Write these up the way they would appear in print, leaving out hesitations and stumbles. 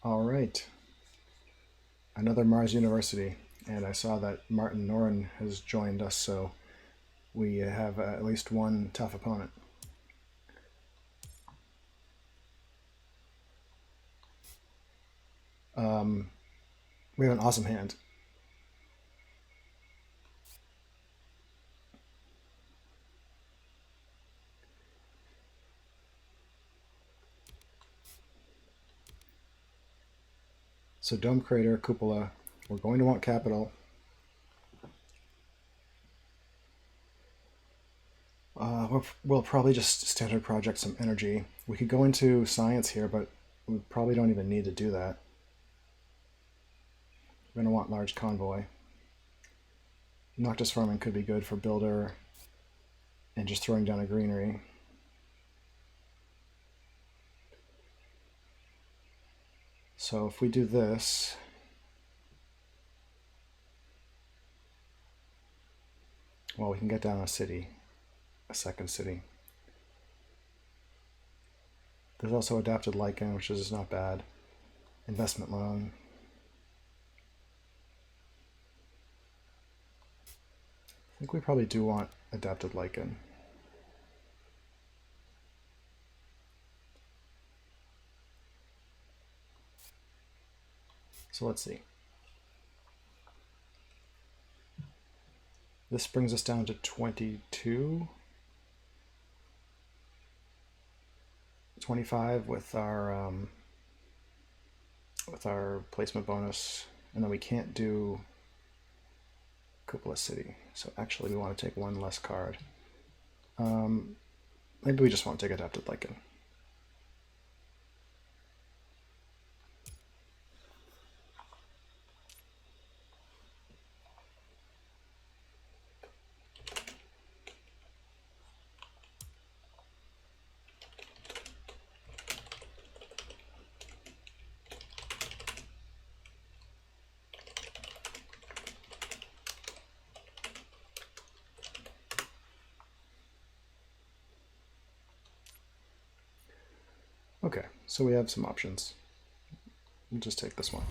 All right, another Mars University, and I saw that Martin Noren has joined us, so we have at least one tough opponent. We have an awesome hand. So Dome Crater, Cupola, we're going to want capital. We'll probably just standard project some energy. We could go into science here, but we probably don't even need to do that. We're going to want large convoy. Noctis farming could be good for builder and just throwing down a greenery. So if we do this, well, we can get down a city, a second city. There's also adapted lichen, which is not bad. Investment loan. I think we probably do want adapted lichen. So let's see. This brings us down to 22. 25 with our placement bonus, and then we can't do Cupola City. So actually, we want to take one less card. Maybe we just won't take adapted lichen. Okay, so we have some options. We'll just take this one.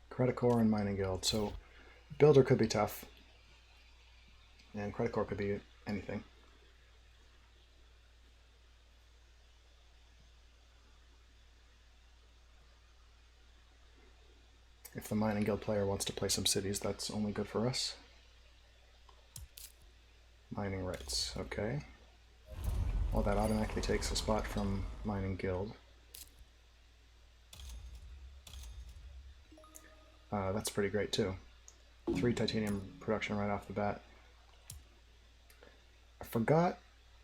Credit Core and Mining Guild. So Builder could be tough, and Credit Core could be anything. If the Mining Guild player wants to play some cities, that's only good for us. Mining rights, okay. Well, that automatically takes a spot from Mining Guild. That's pretty great too. 3 titanium production right off the bat. I forgot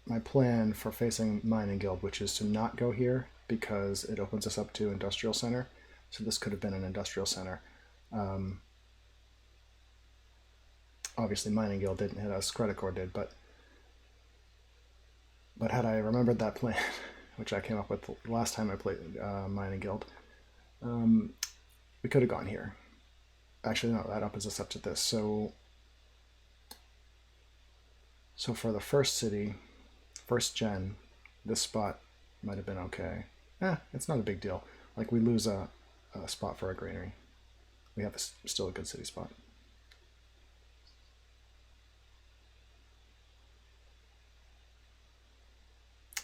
my plan for facing Mining Guild, which is to not go here because it opens us up to Industrial Center. So this could have been an Industrial Center. Obviously Mining Guild didn't hit us, Credit Core did, but had I remembered that plan, which I came up with the last time I played Mining Guild, we could have gone here. Actually, no, that opens us up to this. So for the first city, first gen, this spot might have been okay. It's not a big deal. Like, we lose a spot for a greenery. We have still a good city spot.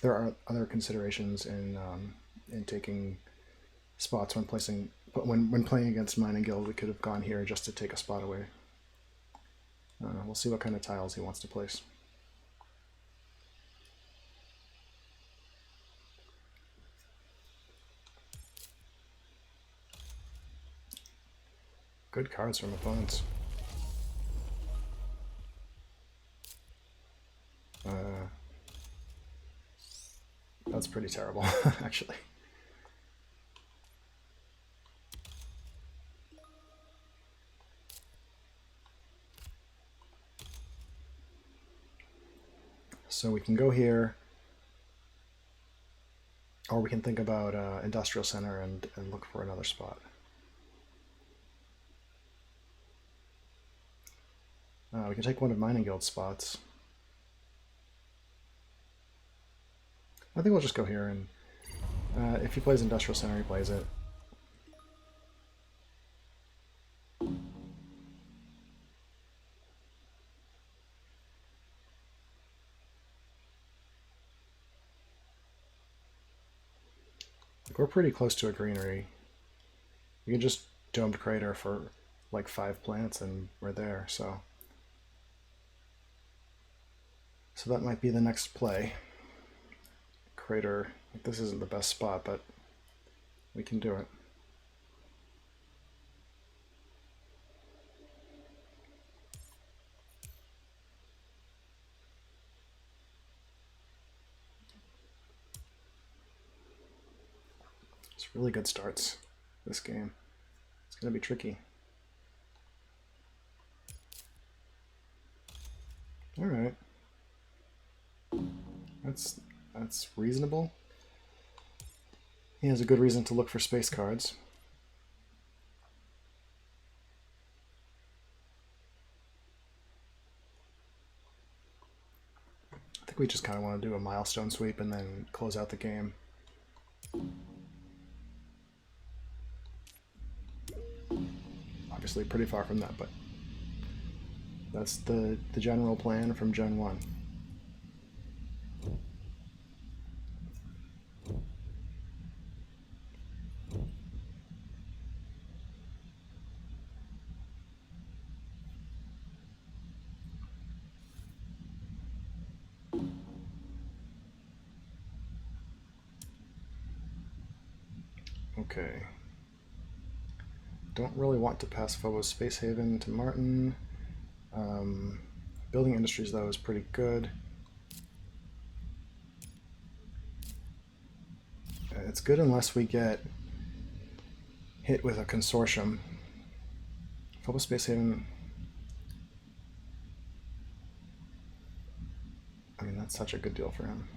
There are other considerations in taking spots when placing, but when playing against Mining Guild, we could have gone here just to take a spot away. We'll see what kind of tiles he wants to place. Good cards from opponents. That's pretty terrible, actually. So we can go here. Or we can think about industrial center and look for another spot. We can take one of mining guild spots. I think we'll just go here, and if he plays industrial center, he plays it. Like, we're pretty close to a greenery. We can just domed crater for like 5 plants and we're there, so that might be the next play. Crater, this isn't the best spot, but we can do it. It's really good starts, this game. It's going to be tricky. All right. That's reasonable. He has a good reason to look for space cards. I think we just kind of want to do a milestone sweep and then close out the game. Obviously pretty far from that, but that's the general plan from Gen 1. Okay. Don't really want to pass Phobos Space Haven to Martin. Building Industries, though, is pretty good. It's good unless we get hit with a consortium. Phobos Space Haven... I mean, that's such a good deal for him.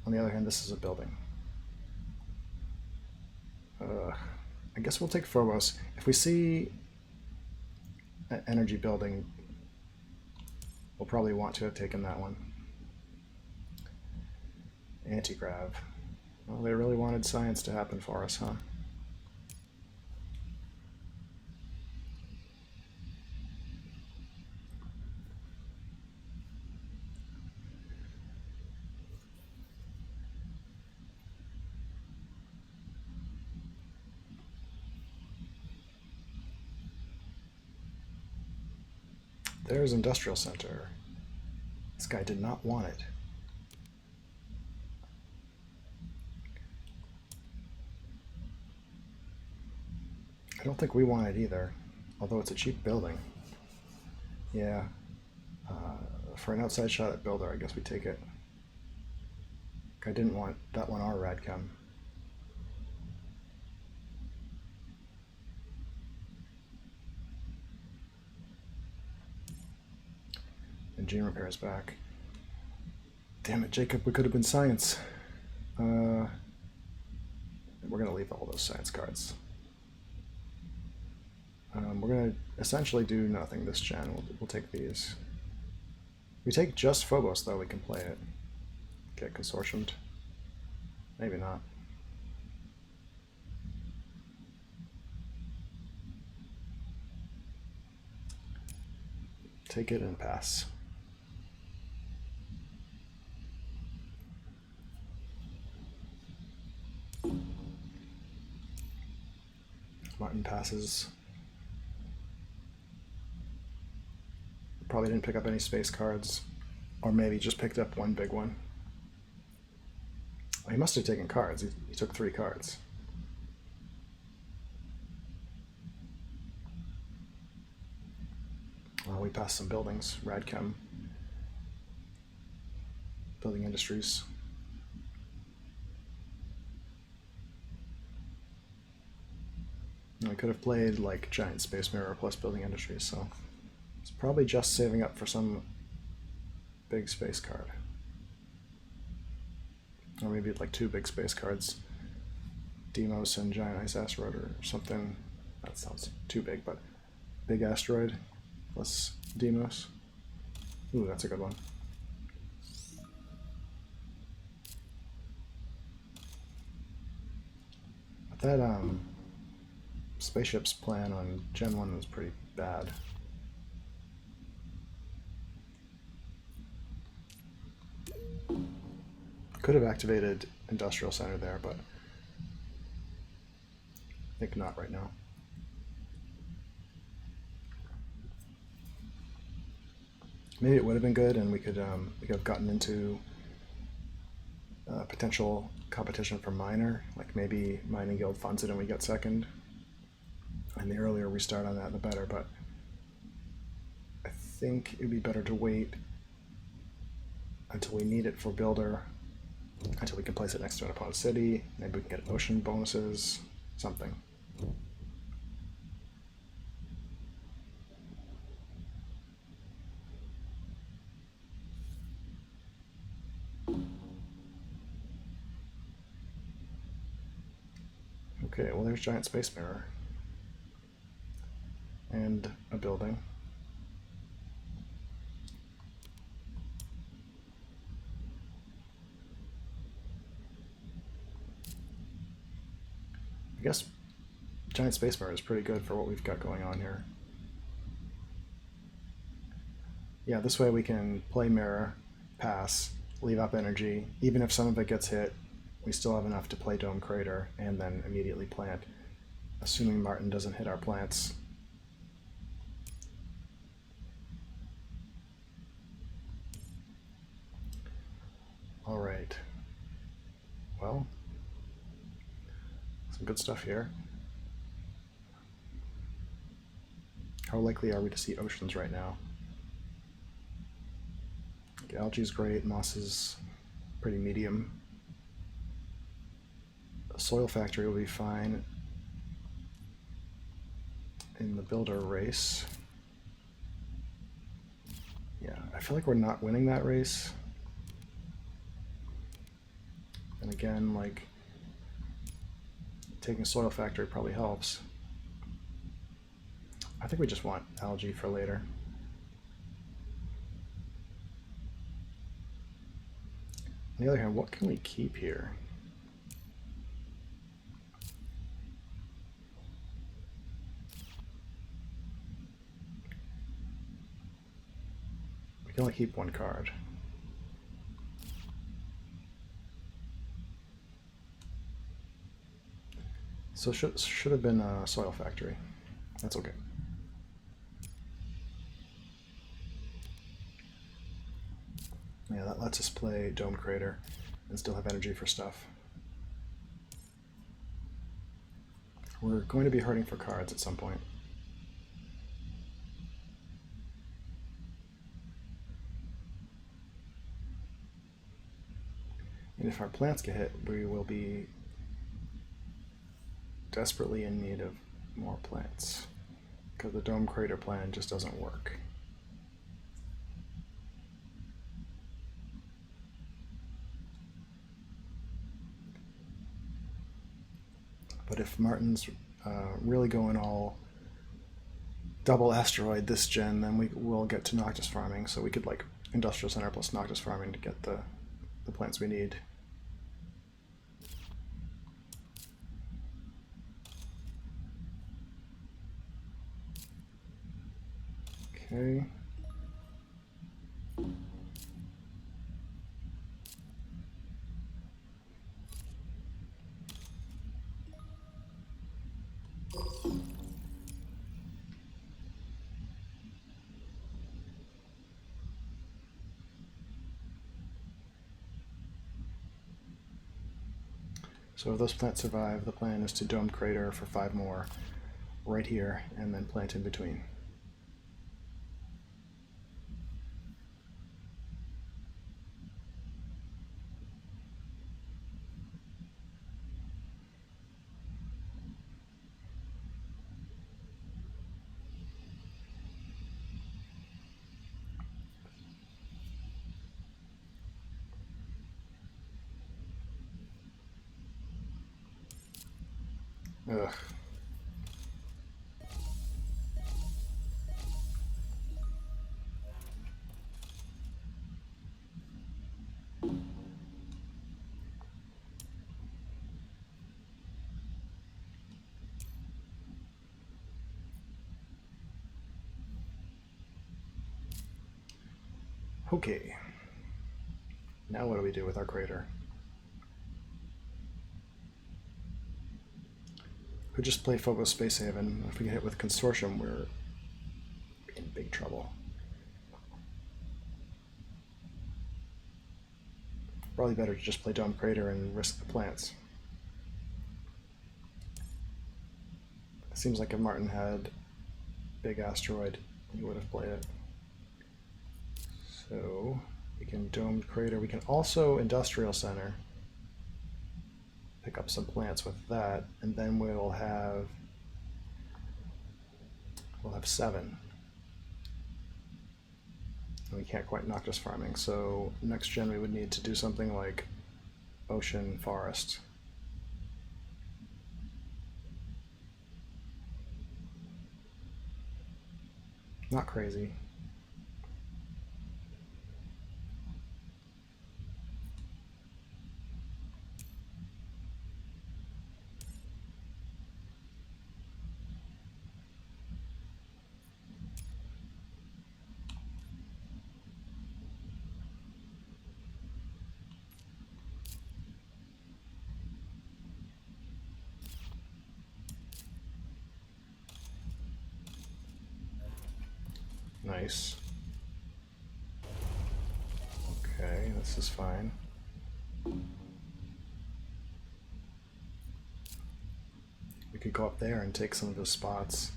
On the other hand, this is a building. I guess we'll take Phobos. If we see an energy building, we'll probably want to have taken that one. Anti-grav. Well, they really wanted science to happen for us, huh? There's Industrial Center. This guy did not want it. I don't think we want it either, although it's a cheap building. Yeah. For an outside shot at builder, I guess we take it. I didn't want that one or Radchem. And Gene Repair is back. Damn it, Jacob, we could have been science. We're going to leave all those science cards. We're going to essentially do nothing this gen. We'll take these. If we take just Phobos, though, we can play it. Get consortiumed. Maybe not. Take it and pass. Martin passes. Probably didn't pick up any space cards, or maybe just picked up one big one. Well, he must have taken cards. He took 3 cards. Well, we passed some buildings. Radchem. Building Industries. I could have played like Giant Space Mirror plus Building Industries, so it's probably just saving up for some big space card. Or maybe like 2 big space cards. Deimos and Giant Ice Asteroid or something. That sounds too big, but big asteroid plus Deimos. Ooh, that's a good one. But that spaceship's plan on Gen 1 was pretty bad. Could have activated Industrial Center there, but I think not right now. Maybe it would have been good, and we could have gotten into potential competition for Miner. Like maybe Mining Guild funds it and we get second. And the earlier we start on that, the better. But I think it'd be better to wait until we need it for Builder, until we can place it next to an opponent's city. Maybe we can get ocean bonuses, something. Okay, well there's Giant Space Mirror. And a building. I guess Giant Space Mirror is pretty good for what we've got going on here. Yeah, this way we can play Mirror, pass, leave up energy. Even if some of it gets hit, we still have enough to play Dome Crater and then immediately plant, assuming Martin doesn't hit our plants. All right. Well, some good stuff here. How likely are we to see oceans right now? Algae's great, moss is pretty medium. A soil factory will be fine in the builder race. Yeah, I feel like we're not winning that race. And again, like, taking soil factory probably helps. I think we just want algae for later. On the other hand, what can we keep here? We can only keep one card. So should have been a soil factory. That's okay. Yeah, that lets us play Dome Crater and still have energy for stuff. We're going to be hurting for cards at some point. And if our plants get hit, we will be desperately in need of more plants, because the Dome Crater plan just doesn't work. But if Martin's really going all double asteroid this gen, then we will get to Noctis farming, so we could like Industrial Center plus Noctis farming to get the plants we need. Okay. So if those plants survive, the plan is to Dome Crater for 5 more right here, and then plant in between. Ugh. Okay. Now what do we do with our crater? Could just play Phobos Space Haven. If we get hit with Consortium, we're in big trouble. Probably better to just play Dome Crater and risk the plants. It seems like if Martin had Big Asteroid, he would have played it. So we can Domed Crater. We can also Industrial Center. Pick up some plants with that, and then we'll have 7. And we can't quite Noctis farming, so next gen we would need to do something like Ocean Forest. Not crazy. Nice. Okay, this is fine. We could go up there and take some of those spots.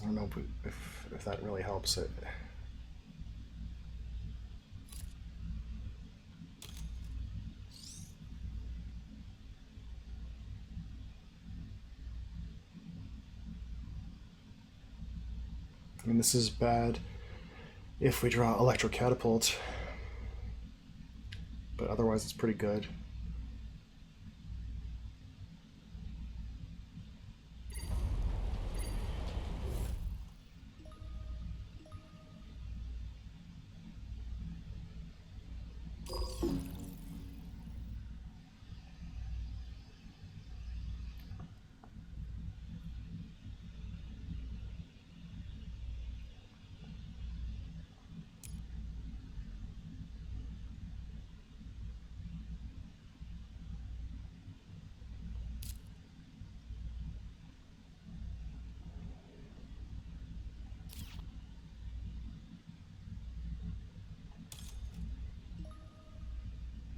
I don't know if that really helps it. I mean, this is bad if we draw Electro Catapult, but otherwise it's pretty good.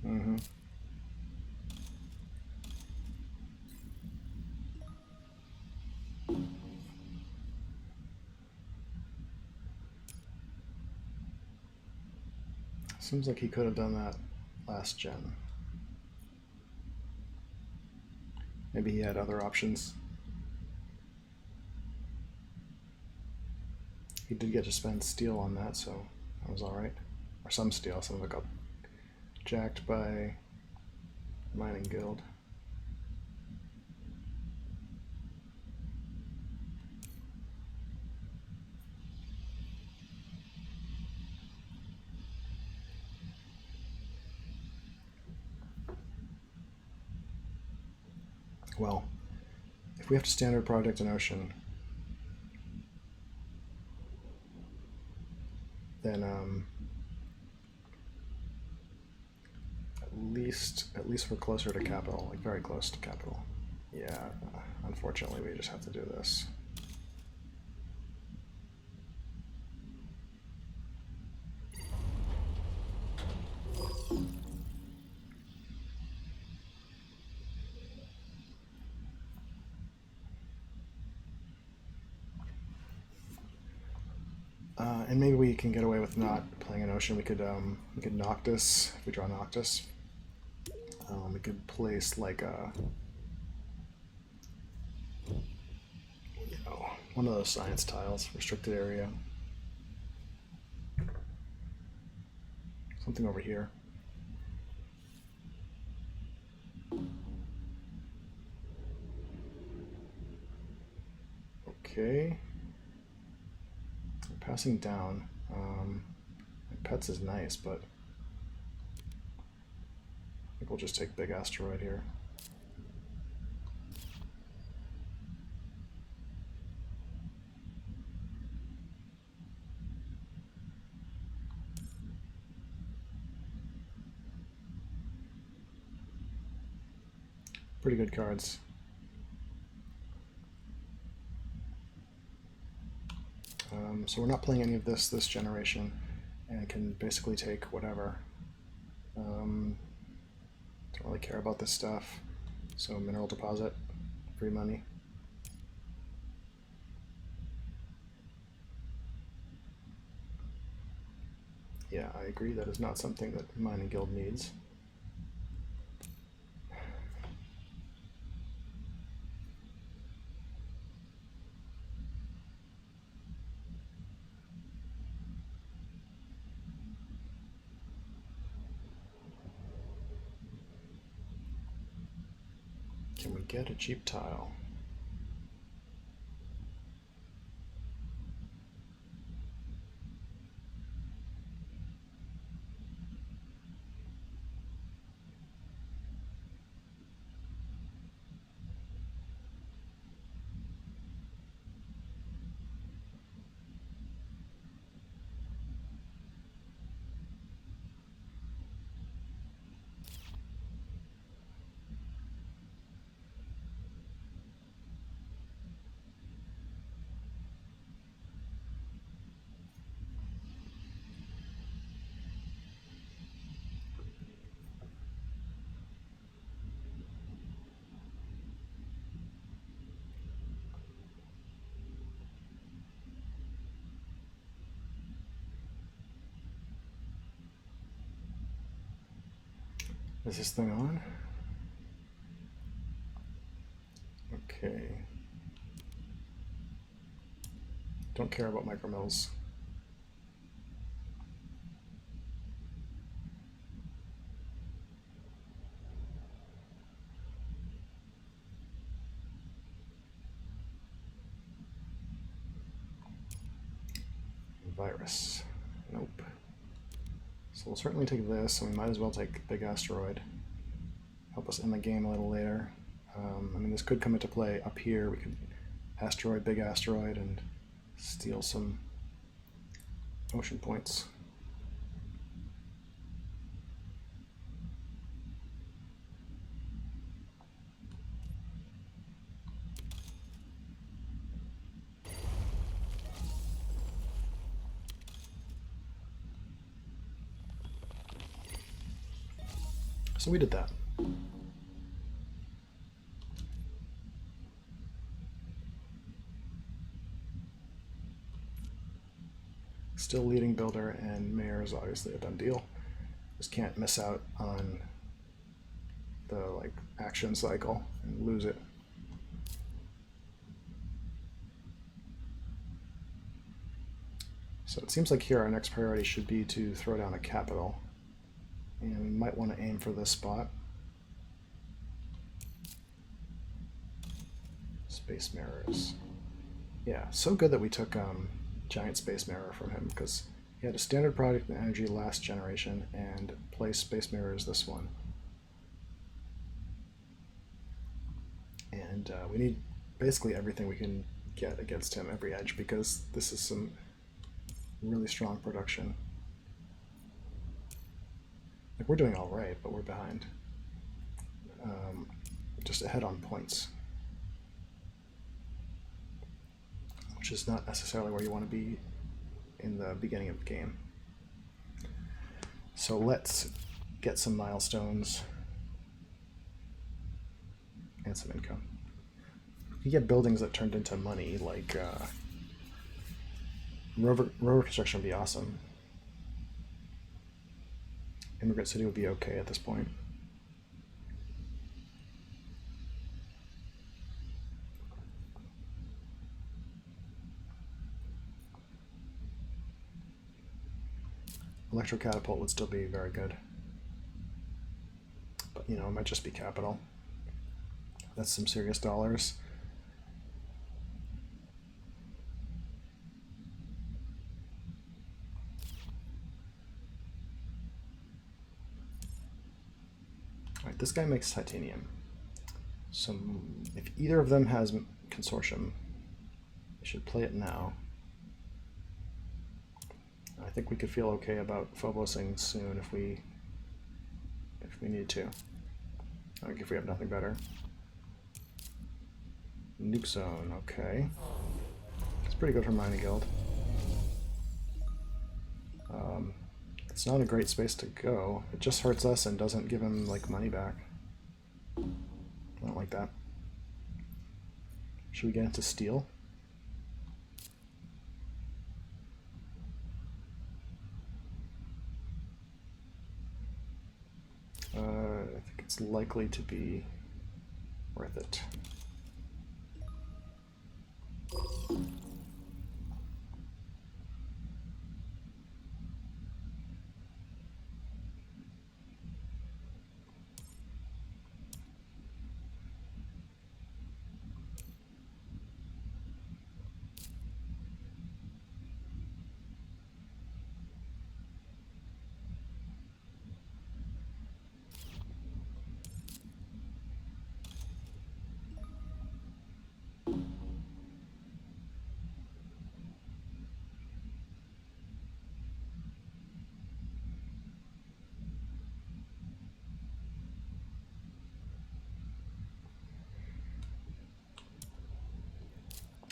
Mm-hmm. Seems like he could have done that last gen. Maybe he had other options. He did get to spend steel on that, so that was alright. Or some steel, some of it got jacked by Mining Guild. Well, if we have to standard project an ocean, then at least we're closer to capital, like very close to capital. Yeah, unfortunately we just have to do this. And maybe we can get away with not playing an ocean. We could Noctis if we draw Noctis. We could place like a, one of those science tiles, restricted area, something over here. Okay. Passing down. Pets is nice, but I think we'll just take big asteroid here. Pretty good cards. So we're not playing any of this generation, and can basically take whatever. Don't really care about this stuff. So mineral deposit, free money. Yeah, I agree. That is not something that Mining Guild needs. Can we get a cheap tile? Is this thing on? Okay. Don't care about micromills. Virus. Nope. So we'll certainly take this, and we might as well take big asteroid. Help us end the game a little later. I mean, this could come into play up here. We could asteroid, big asteroid, and steal some ocean points. So we did that. Still leading builder, and mayor is obviously a done deal. Just can't miss out on the action cycle and lose it. So it seems like here our next priority should be to throw down a capital, and we might want to aim for this spot. Space mirrors. Yeah, so good that we took giant space mirror from him, because he had a standard product and energy last generation and place space mirrors this one. And we need basically everything we can get against him, every edge, because this is some really strong production. We're doing all right, but we're behind. Just ahead on points, which is not necessarily where you want to be in the beginning of the game. So let's get some milestones and some income. You get buildings that turned into money, like rover construction would be awesome. Immigrant City would be okay at this point. Electrocatapult would still be very good. But, it might just be capital. That's some serious dollars. Alright, this guy makes titanium. So if either of them has consortium, they should play it now. I think we could feel okay about Phobosing soon if we need to. Like if we have nothing better. Nuke zone, okay. It's pretty good for Mining Guild. It's not a great space to go. It just hurts us and doesn't give him like money back. I don't like that. Should we get into steel? I think it's likely to be worth it.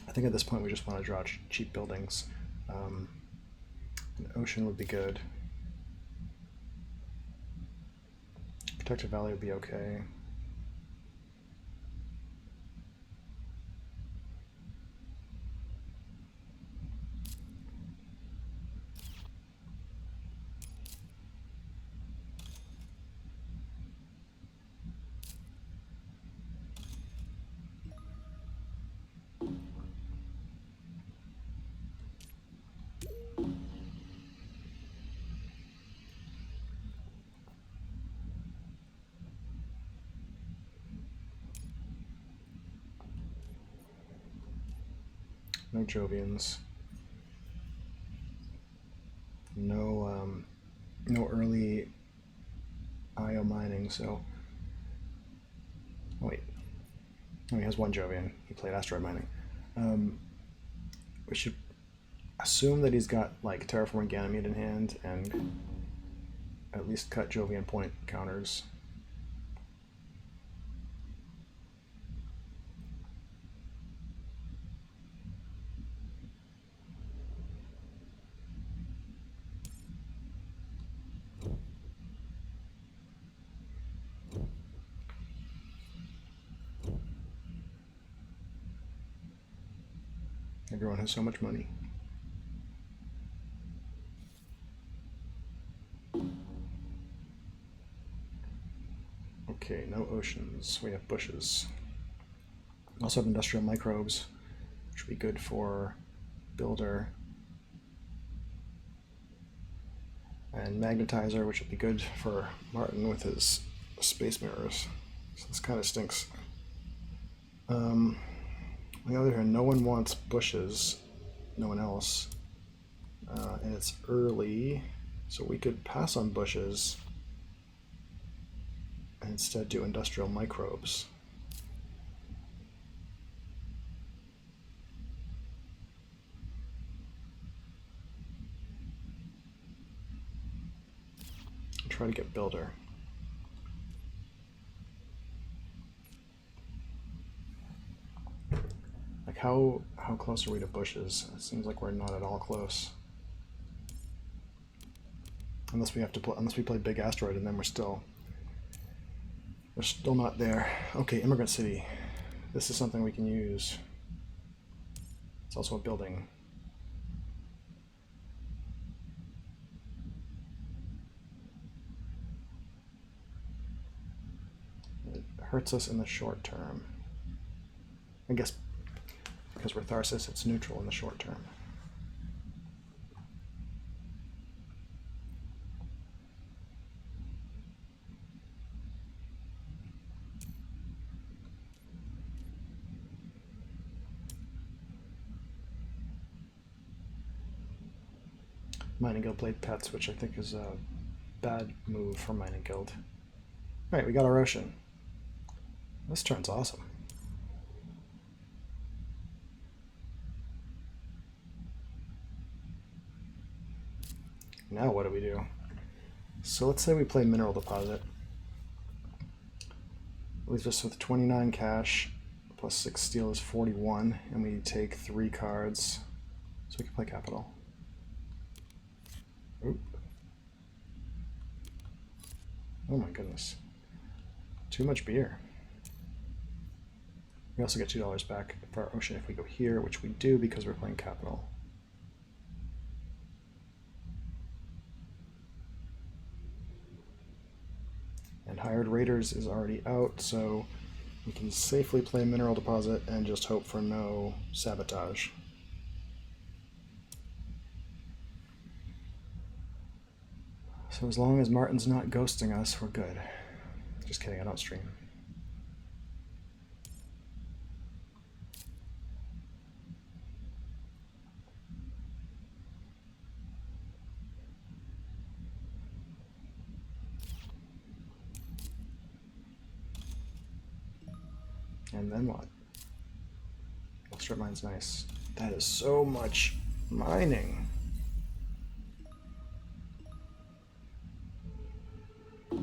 I think at this point we just want to draw cheap buildings. An ocean would be good. Protected Valley would be okay. No Jovians. No early IO mining, so... Oh wait. Oh, he has one Jovian. He played asteroid mining. We should assume that he's got like Terraforming Ganymede in hand and at least cut Jovian point counters. Everyone has so much money. Okay, no oceans. We have bushes. We also have industrial microbes, which would be good for builder. And magnetizer, which would be good for Martin with his space mirrors. So this kind of stinks. On the other hand, no one wants bushes, no one else. And it's early, so we could pass on bushes and instead do industrial microbes. Try to get builder. Like how close are we to bushes? It seems like we're not at all close. Unless we have to unless we play big asteroid, and then we're still not there. Okay, Immigrant City. This is something we can use. It's also a building. It hurts us in the short term. I guess because we're Tharsis, it's neutral in the short term. Mining Guild played pets, which I think is a bad move for Mining Guild. Alright, we got our ocean. This turn's awesome. Now what do we do? So let's say we play mineral deposit. Leaves us with 29 cash, plus 6 steel is 41, and we take 3 cards, so we can play capital. Oop. Oh my goodness. Too much beer. We also get $2 back for our ocean if we go here, which we do because we're playing capital. And Hired Raiders is already out, so we can safely play Mineral Deposit and just hope for no sabotage. So as long as Martin's not ghosting us, we're good. Just kidding, I don't stream. And then what? Strip mine's nice. That is so much mining. Yeah,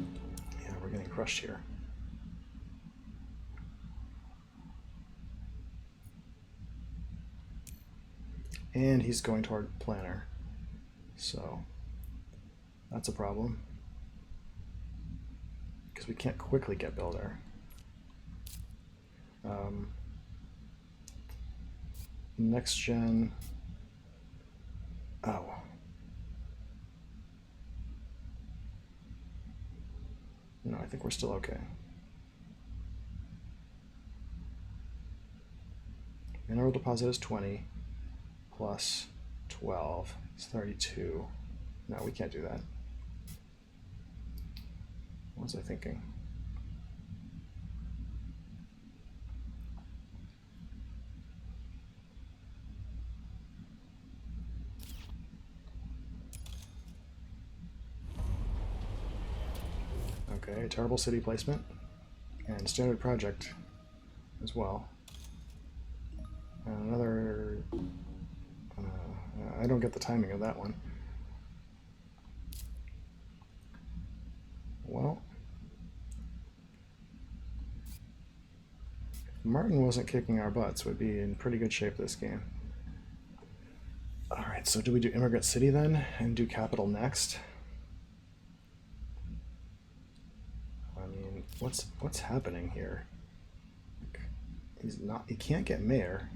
we're getting crushed here. And he's going toward planner. So that's a problem. Because we can't quickly get builder. Next gen. Oh. No, I think we're still okay. Mineral deposit is 20 plus 12 is 32. No, we can't do that. What was I thinking? Okay, terrible city placement and standard project as well. And another. I don't get the timing of that one. Well, if Martin wasn't kicking our butts, we'd be in pretty good shape this game. All right, so do we do Immigrant City then and do Capital next? I mean, what's happening here? He can't get mayor.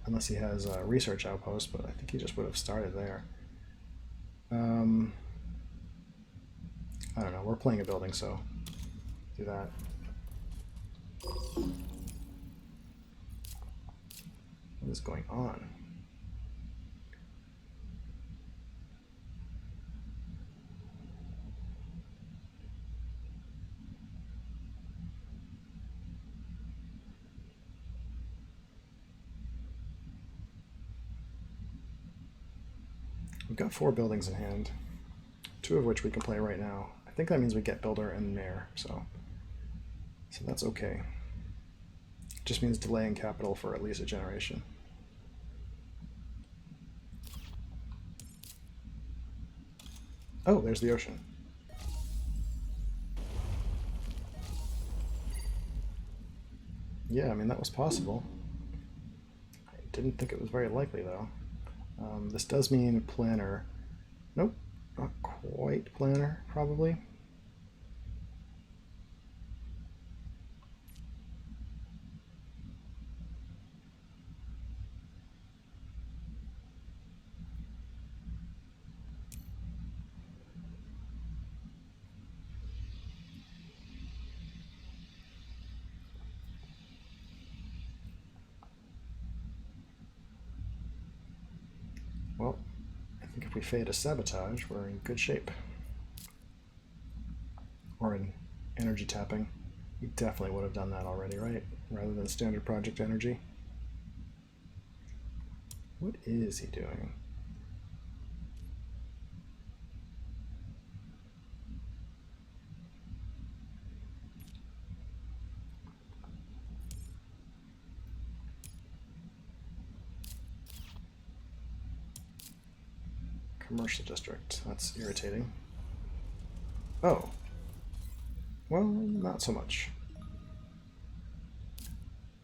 Unless he has a research outpost, but I think he just would have started there. I don't know, we're playing a building, so do that. What is going on? We've got 4 buildings in hand, 2 of which we can play right now. I think that means we get builder and mayor, so that's okay. It just means delaying capital for at least a generation. Oh, there's the ocean. Yeah, I mean, that was possible. I didn't think it was very likely, though. This does mean planner. Nope, not quite planner, probably. Well, I think if we fade a sabotage, we're in good shape. Or in energy tapping. We definitely would have done that already, right? Rather than standard project energy. What is he doing? Commercial district. That's irritating. Oh. Well, not so much.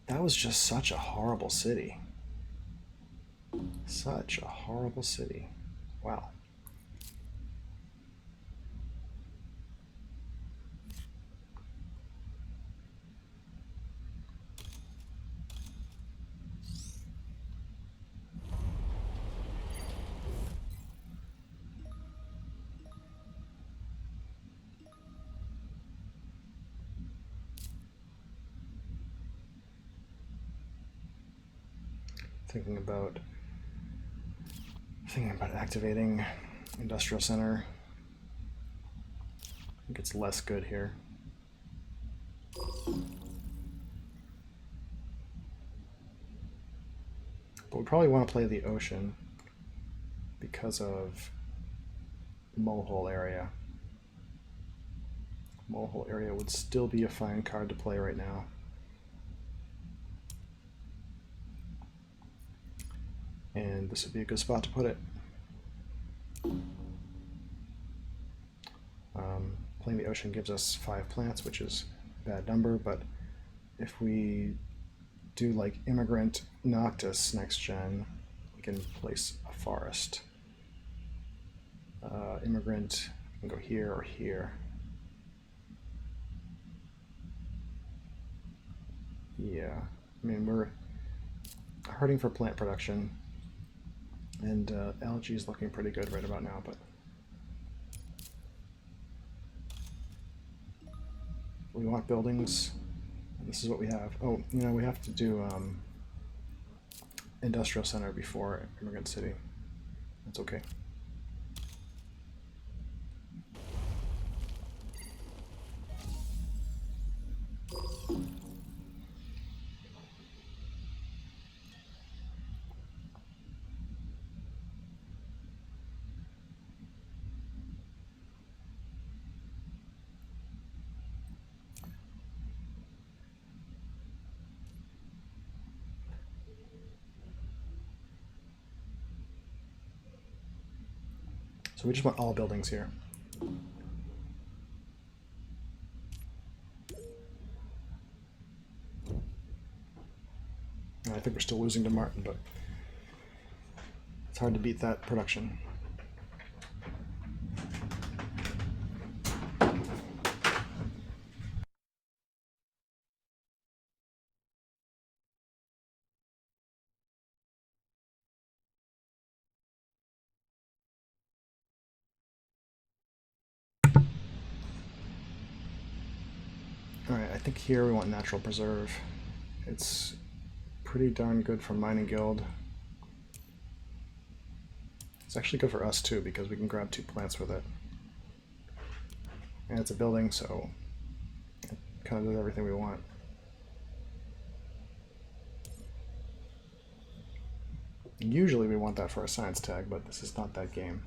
That was just such a horrible city. Such a horrible city. Wow. Thinking about activating industrial center. I think it's less good here. But we probably want to play the ocean because of Molehole area. Molehole area would still be a fine card to play right now. And this would be a good spot to put it. Playing the ocean gives us 5 plants, which is a bad number, but if we do like Immigrant Noctis next gen, we can place a forest. Immigrant can go here or here. Yeah, I mean, we're hurting for plant production, and algae is looking pretty good right about now, but we want buildings, and this is what we have. Oh, you know, we have to do industrial center before Immigrant City. That's okay. So we just want all buildings here. And I think we're still losing to Martin, but it's hard to beat that production. Alright, I think here we want Natural Preserve. It's pretty darn good for Mining Guild. It's actually good for us too, because we can grab 2 plants with it. And it's a building, so it kind of does everything we want. Usually we want that for a science tag, but this is not that game.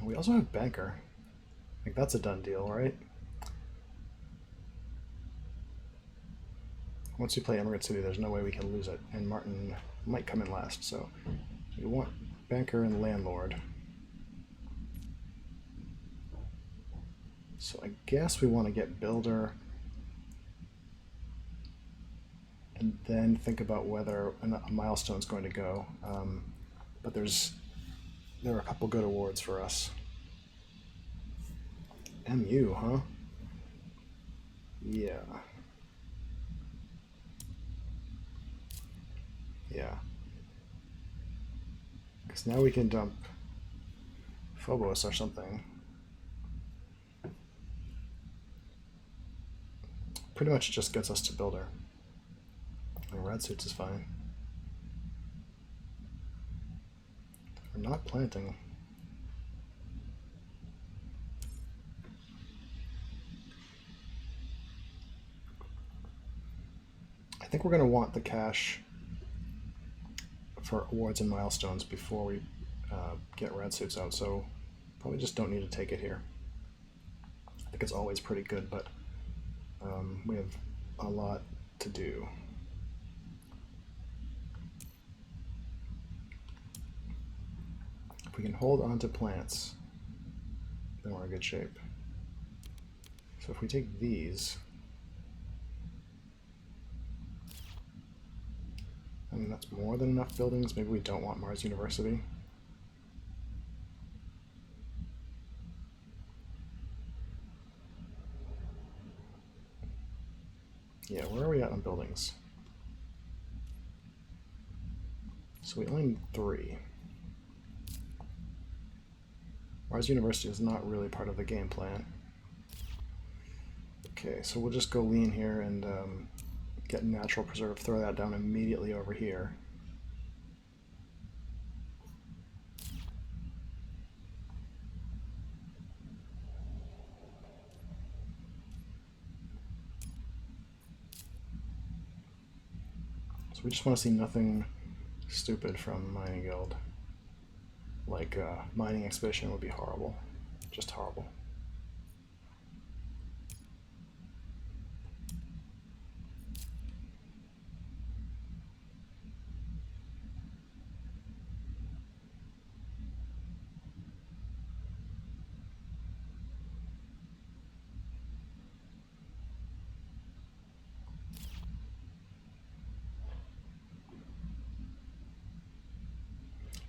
We also have Banker. I think that's a done deal, right? Once we play Immigrant City, there's no way we can lose it, and Martin might come in last, so we want Banker and Landlord. So I guess we want to get Builder, and then think about whether a milestone's going to go. But there are a couple good awards for us. MU, huh? Yeah. Yeah. Because now we can dump Phobos or something. Pretty much just gets us to Builder. And Red Suits is fine. We're not planting. I think we're going to want the cash for awards and milestones before we get Red Suits out, so probably just don't need to take it here. I think it's always pretty good, but we have a lot to do. we can hold on to plants, then we're in good shape. So if we take these, I mean, that's more than enough buildings. Maybe we don't want Mars University. Yeah, where are we at on buildings? So we only need 3. Mars University is not really part of the game plan. Okay, so we'll just go lean here and get Natural Preserve, throw that down immediately over here. So we just want to see nothing stupid from Mining Guild. Like Mining Expedition would be horrible. Just horrible.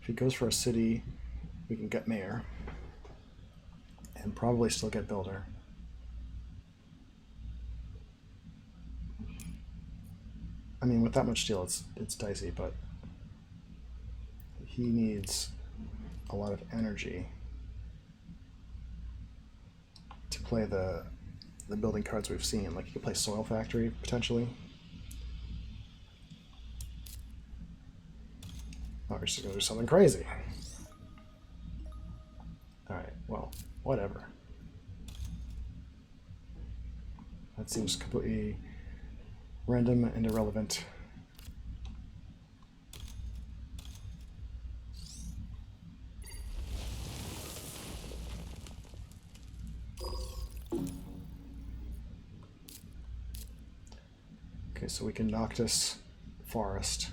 If he goes for a city, we can get Mayor. And probably still get Builder. I mean, with that much steel, it's dicey, but he needs a lot of energy to play the building cards we've seen. Like, he could play Soil Factory, potentially. Oh, we're just going to do something crazy. Alright, well, whatever. That seems completely random and irrelevant. Okay, so we can Noctis Forest.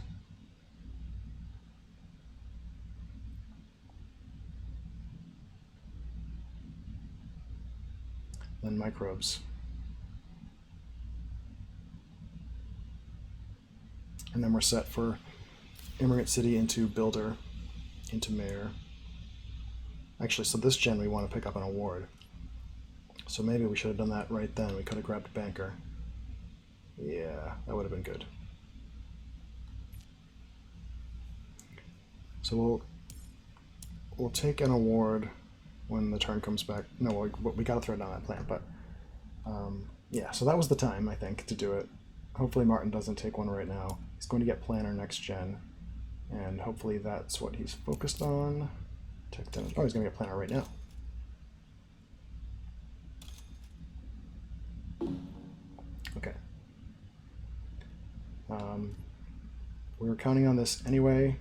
Then Microbes. And then we're set for Immigrant City into Builder, into Mayor. Actually, so this gen we want to pick up an award. So maybe we should have done that right then. We could have grabbed Banker. Yeah, that would have been good. So we'll take an award when the turn comes back. No, we got to throw down that plant, but yeah, so that was the time, I think, to do it. Hopefully Martin doesn't take one right now. He's going to get Planner next gen, and hopefully that's what he's focused on. Oh, he's going to get Planner right now. Okay. We were counting on this anyway,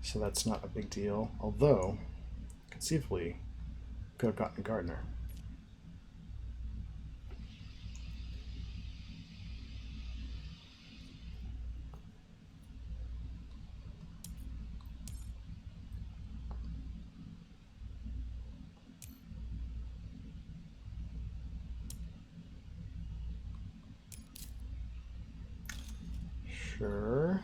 so that's not a big deal. Although, conceivably, could have gotten Gardener. Sure.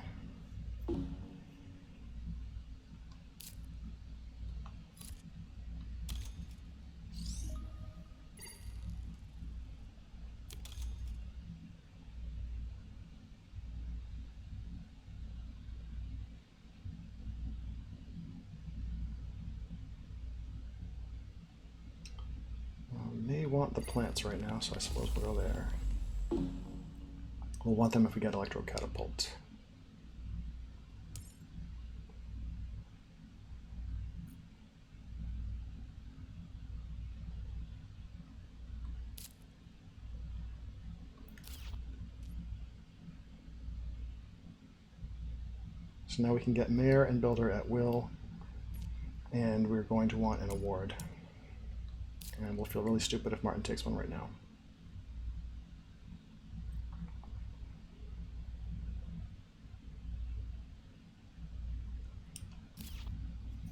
May want the plants right now, so I suppose we'll go there. We'll want them if we get Electro Catapult. So now we can get Mayor and Builder at will, and we're going to want an award. And we'll feel really stupid if Martin takes one right now.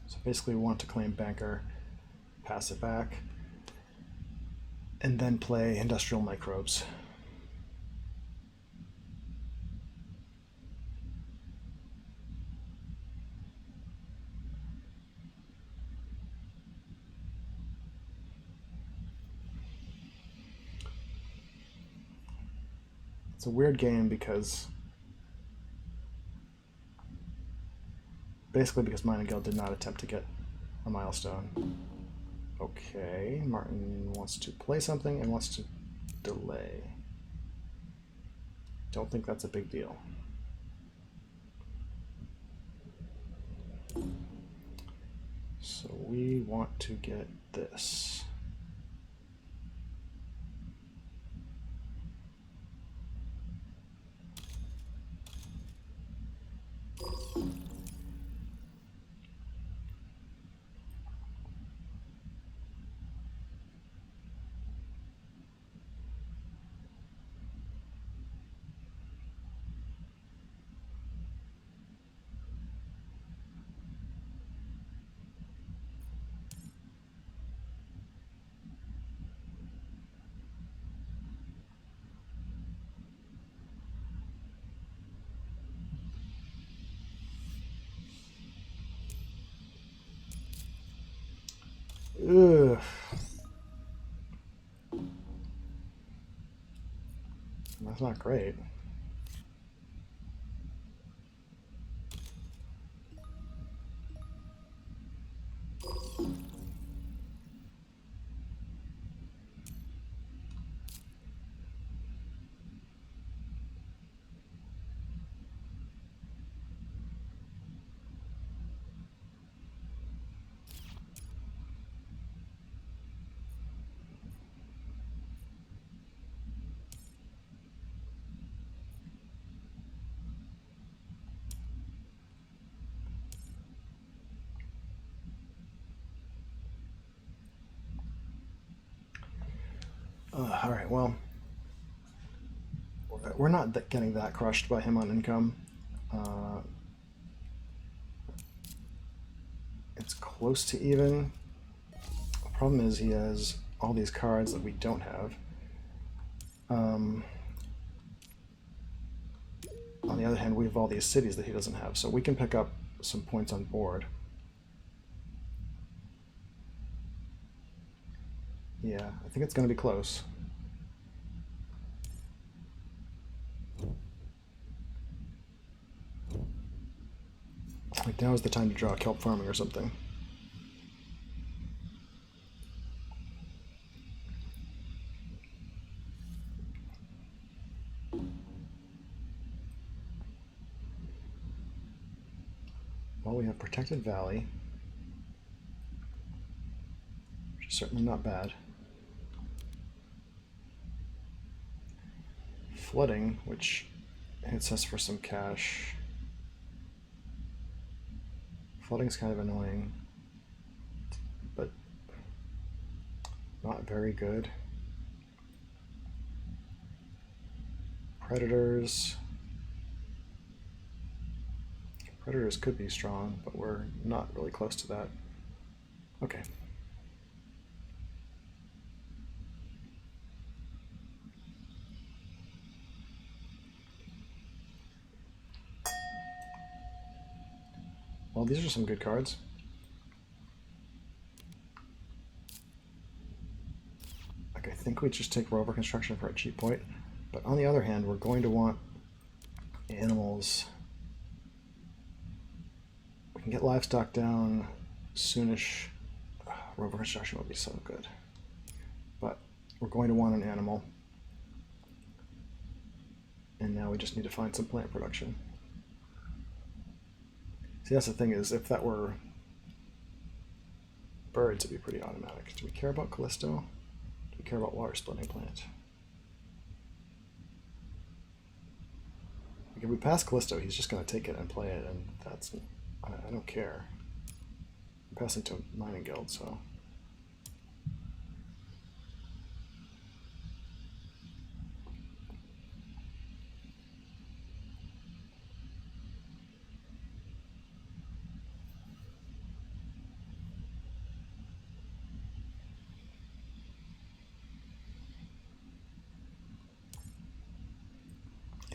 So Basically, we want to claim banker, pass it back, and then play industrial microbes. It's a weird game because basically because Mine and Guild did not attempt to get a milestone. Okay, Martin wants to play something and wants to delay. Don't think that's a big deal. So we want to get this. Ugh. That's not great. All right, well, we're not getting that crushed by him on income. It's close to even. The problem is he has all these cards that we don't have. On the other hand, we have all these cities that he doesn't have, so we can pick up some points on board. Yeah, I think it's going to be close. Like now is the time to draw kelp farming or something. Well, we have Protected Valley, which is certainly not bad. Flooding, which hits us for some cash. Flooding's kind of annoying, but not very good. Predators. Predators could be strong, but we're not really close to that. Okay. Well, these are some good cards. Like, I think we just take rover construction for a cheap point, but on the other hand, we're going to want animals. We can get livestock down soonish. Rover construction would be so good, but we're going to want an animal, and now we just need to find some plant production. See, that's the thing is, if that were birds, it'd be pretty automatic. Do we care about Callisto? Do we care about water splitting plant? Like if we pass Callisto, he's just going to take it and play it, and that's, I don't care. I'm passing to Mining Guild, so.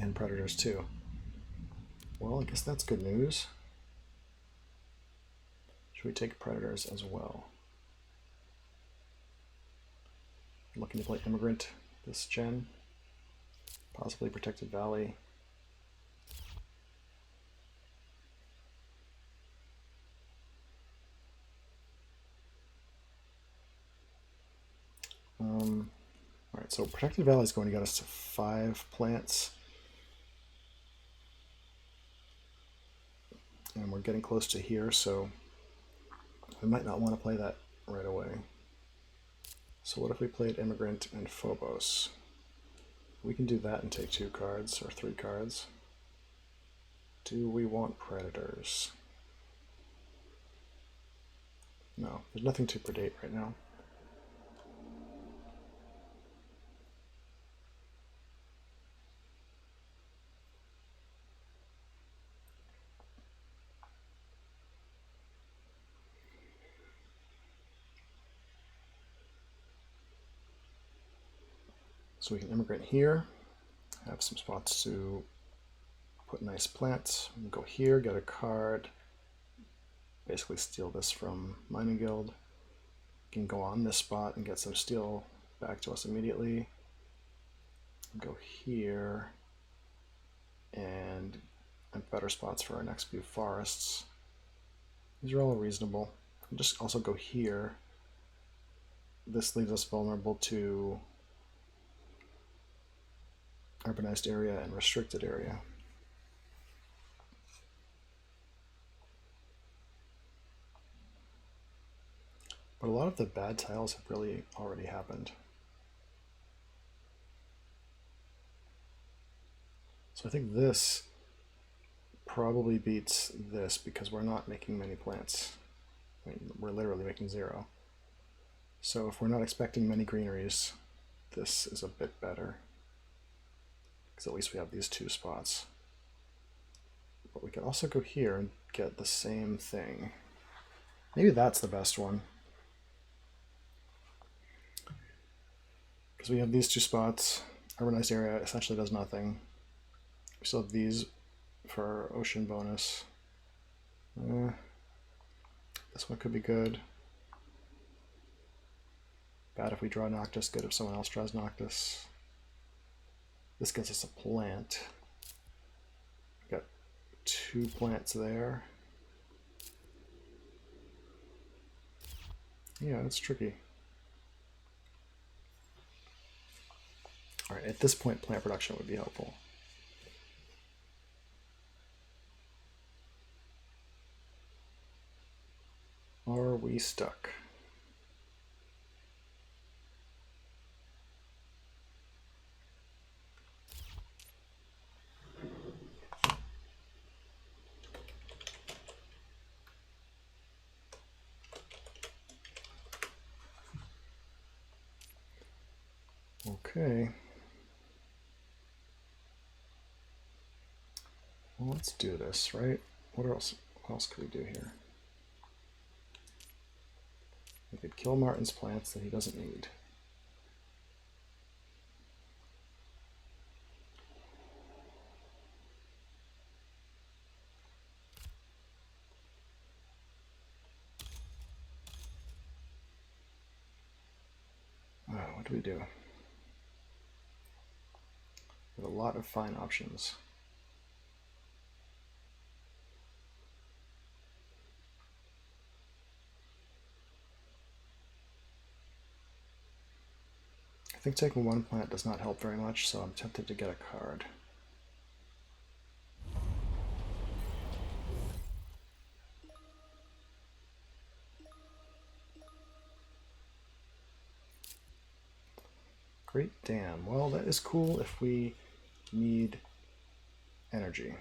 And predators too. Well, I guess that's good news. Should we take predators as well? Looking to play Immigrant this gen. Possibly Protected Valley. Alright, so Protected Valley is going to get us to 5 plants. And we're getting close to here, so we might not want to play that right away. So what if we played Immigrant and Phobos? We can do that and take 2 cards, or 3 cards. Do we want Predators? No, there's nothing to predate right now. So we can Immigrant here, have some spots to put nice plants. We can go here, get a card, basically steal this from Mining Guild. We can go on this spot and get some steel back to us immediately. Go here and have better spots for our next few forests. These are all reasonable. We'll just also go here. This leaves us vulnerable to urbanized area and restricted area. But a lot of the bad tiles have really already happened. So I think this probably beats this because we're not making many plants. I mean, we're literally making 0. So if we're not expecting many greeneries, this is a bit better. Because at least we have these 2 spots. But we could also go here and get the same thing. Maybe that's the best one. Because we have these 2 spots. Urbanized area essentially does nothing. We still have these for ocean bonus. This one could be good. Bad if we draw Noctis, good if someone else draws Noctis. This gets us a plant. Got 2 plants there. Yeah, it's tricky. Alright, at this point, plant production would be helpful. Are we stuck? Okay. Well, let's do this, right? What else could we do here? We could kill Martin's plants that he doesn't need. What do we do? We have a lot of fine options. I think taking 1 plant does not help very much, so I'm tempted to get a card. Great Dam. Well, that is cool if we need energy.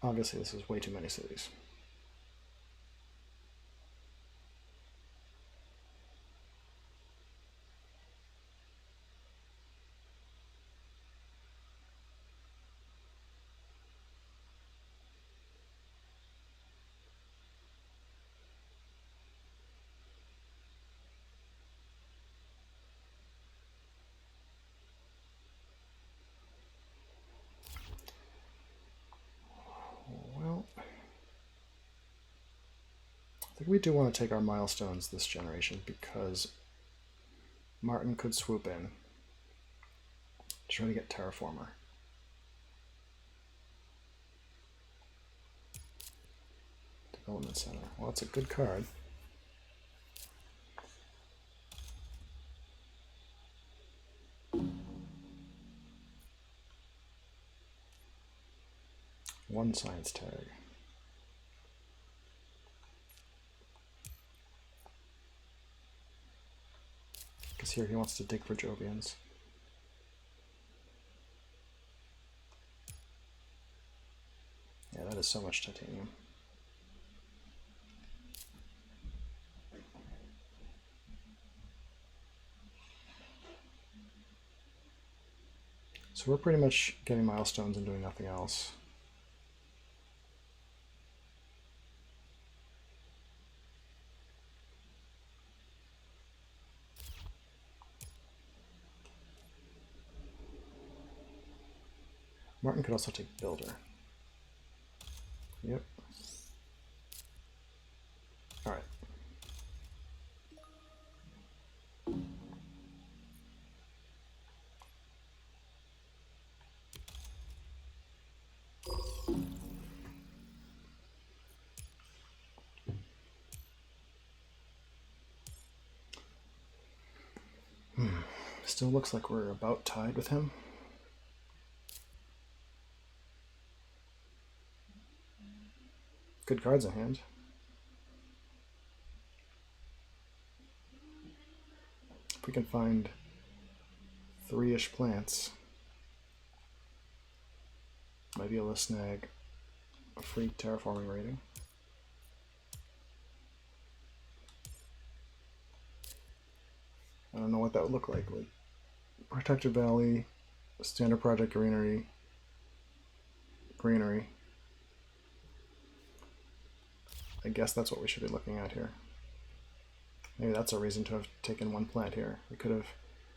Obviously, this is way too many cities. think we do want to take our milestones this generation because Martin could swoop in. Try to get Terraformer. Development Center. Well, it's a good card. One science tag. Because here he wants to dig for Jovians. Yeah, that is so much titanium. So we're pretty much getting milestones and doing nothing else. Martin could also take Builder. Yep. All right. Still looks like we're about tied with him. Good cards in hand. If we can find 3-ish plants, might be able to snag a free terraforming rating. I don't know what that would look like. Protected Valley, Standard Project Greenery. I guess that's what we should be looking at here. Maybe that's a reason to have taken one plant here. We could have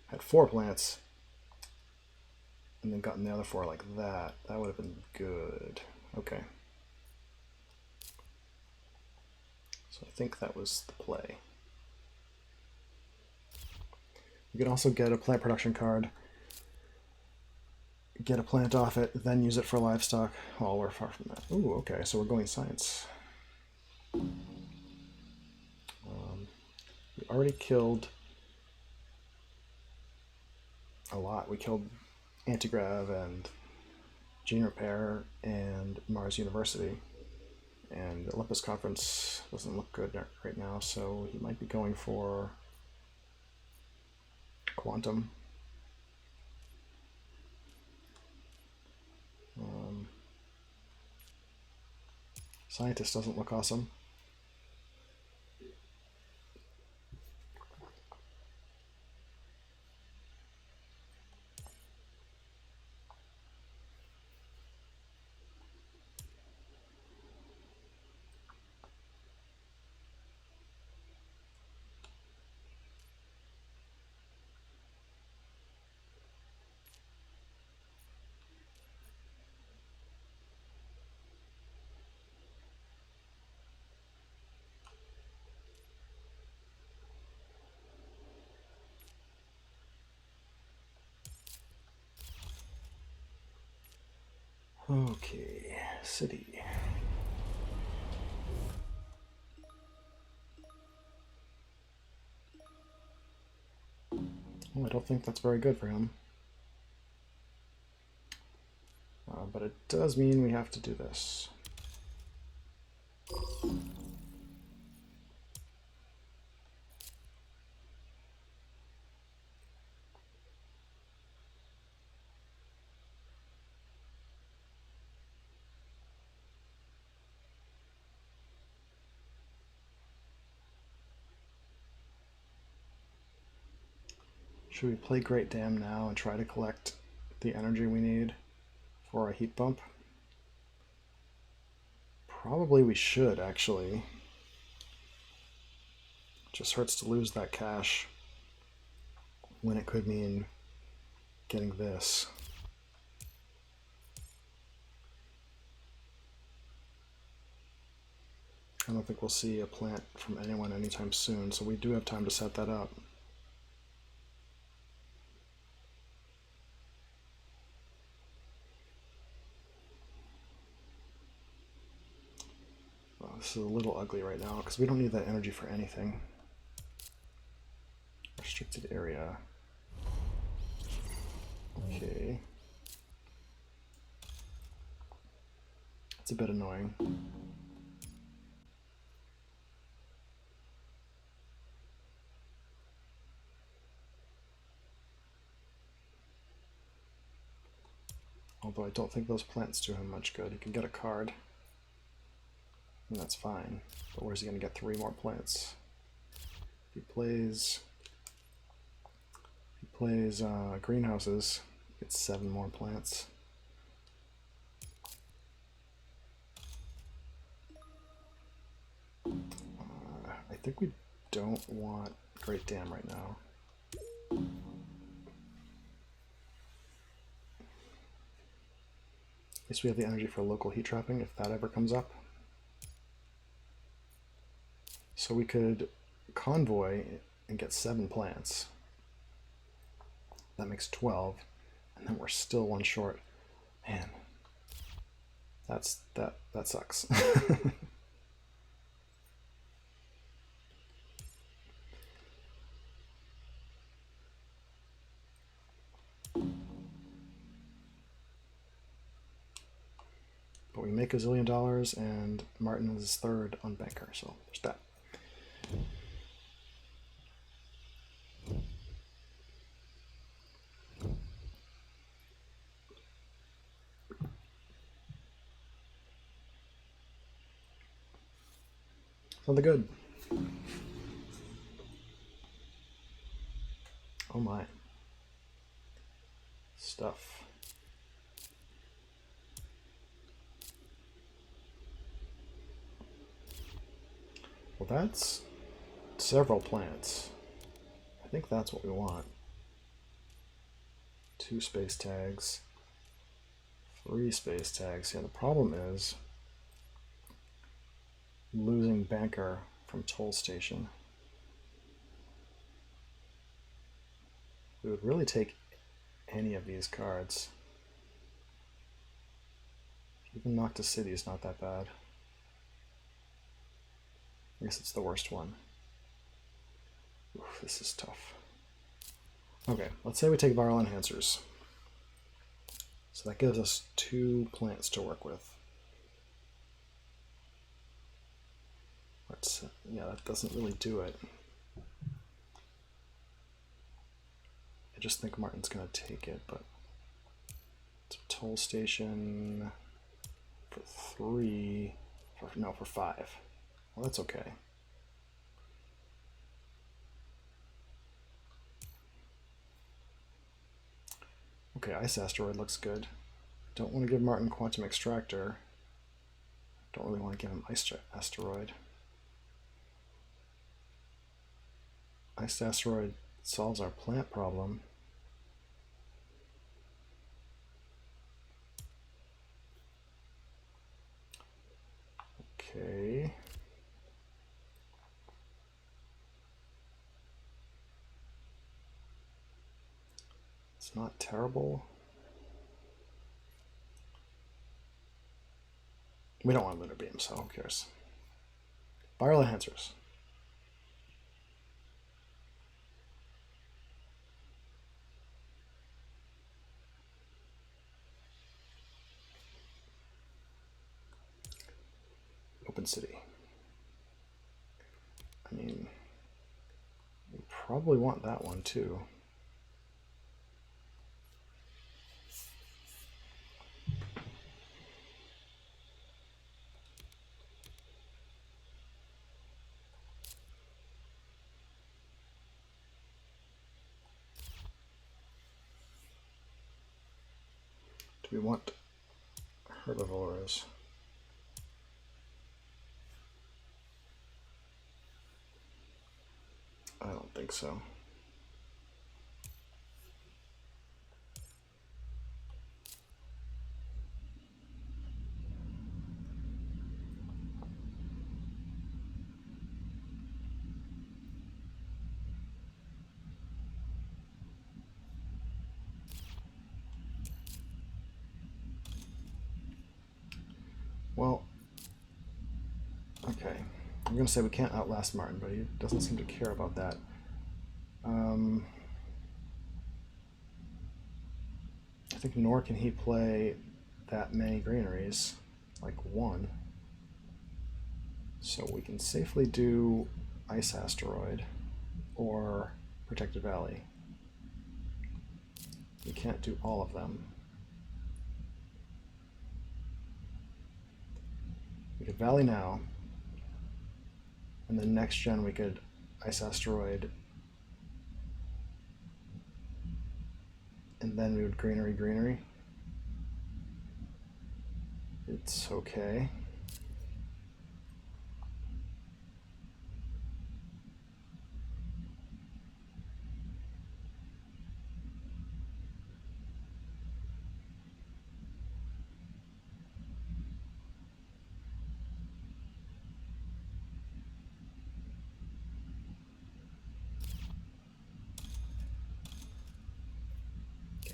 had 4 plants and then gotten the other 4 like that. That would have been good. Okay. So I think that was the play. You can also get a plant production card, get a plant off it, then use it for livestock. Oh, we're far from that. Ooh, okay, so we're going science. We already killed a lot. We killed Antigrav and Gene Repair and Mars University. And the Olympus Conference doesn't look good right now, so he might be going for Quantum. Scientist doesn't look awesome. Okay, city. Well, I don't think that's very good for him. But it does mean we have to do this. Should we play Great Dam now and try to collect the energy we need for a heat bump? Probably we should, actually. Just hurts to lose that cash when it could mean getting this. I don't think we'll see a plant from anyone anytime soon, so we do have time to set that up. Well, this is a little ugly right now because we don't need that energy for anything. Restricted area. Okay. It's a bit annoying. Although I don't think those plants do him much good. He can get a card, and that's fine. But where's he going to get 3 more plants? If he plays greenhouses, he gets 7 more plants. I think we don't want Great Dam right now. At least we have the energy for local heat trapping if that ever comes up. So we could convoy and get 7 plants. That makes 12, and then we're still 1 short. Man, that sucks. But we make $1 zillion, and Martin is 3rd on banker, so there's that. Something good. Oh my. Stuff. Well, that's several plants. I think that's what we want. 2 space tags. 3 space tags. Yeah, the problem is losing banker from toll station. We would really take any of these cards. Even Noctis City is not that bad. I guess it's the worst one. Oof, this is tough. Okay, let's say we take viral enhancers. So that gives us 2 plants to work with. Yeah, that doesn't really do it. I just think Martin's gonna take it, but it's a toll station for 3, for 5. Well, that's okay. Okay, Ice Asteroid looks good. Don't want to give Martin Quantum Extractor. Don't really want to give him Ice Asteroid. Ice Asteroid solves our plant problem. Okay. It's not terrible. We don't want Lunar Beam, so who cares? Viral enhancers. Open City. I mean, we probably want that one too. Do we want herbivores? I don't think so. I'm going to say we can't outlast Martin, but he doesn't seem to care about that. I think nor can he play that many granaries, like one. So we can safely do Ice Asteroid or Protected Valley. We can't do all of them. We could Valley now, and then next gen we could Ice Asteroid, and then we would greenery. It's okay.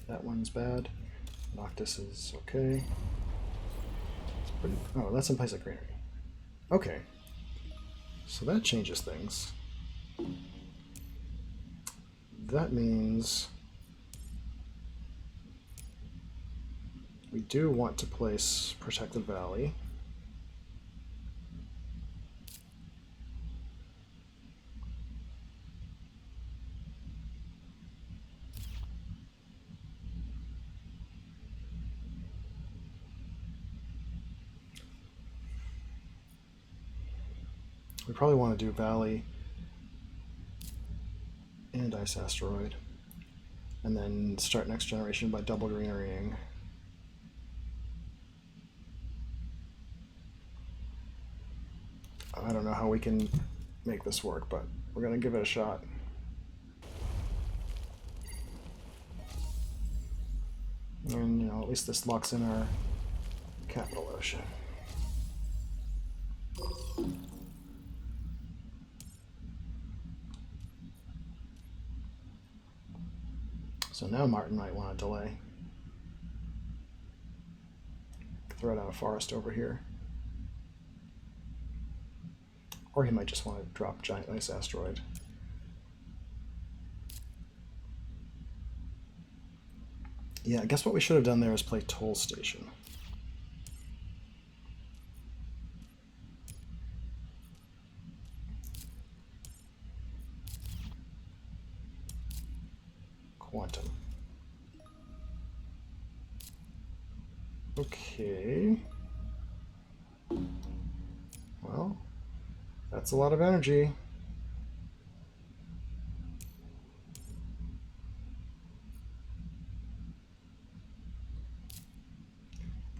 That one's bad. Noctis is okay. Oh, that's in place of greenery. Okay. So that changes things. That means we do want to place Protected Valley. We probably want to do Valley and Ice Asteroid, and then start next generation by double greenerying. I don't know how we can make this work, but we're going to give it a shot. And, at least this locks in our capital ocean. So now Martin might want to delay. Throw down a forest over here. Or he might just want to drop Giant Ice Asteroid. Yeah, I guess what we should have done there is play Toll Station. Quantum. Okay. Well, that's a lot of energy.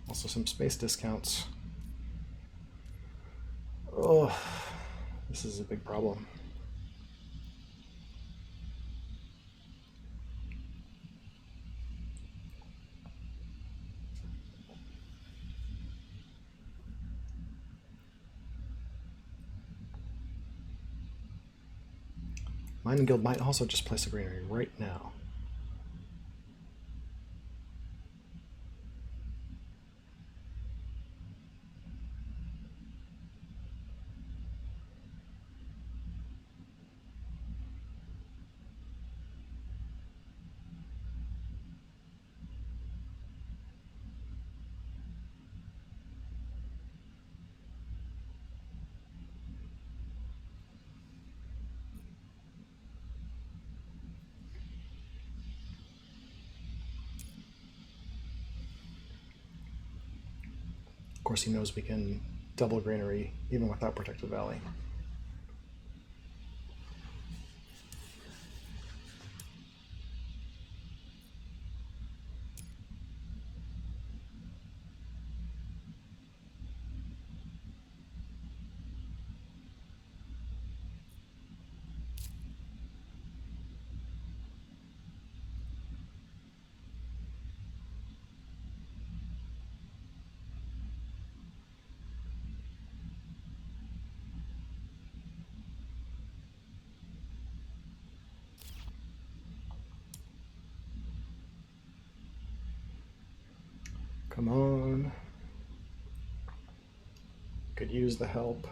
Also some space discounts. Oh, this is a big problem. Mining Guild might also just place a greenery right now. Of course, he knows we can double greenery even without Protected Valley. Come on. Could use the help.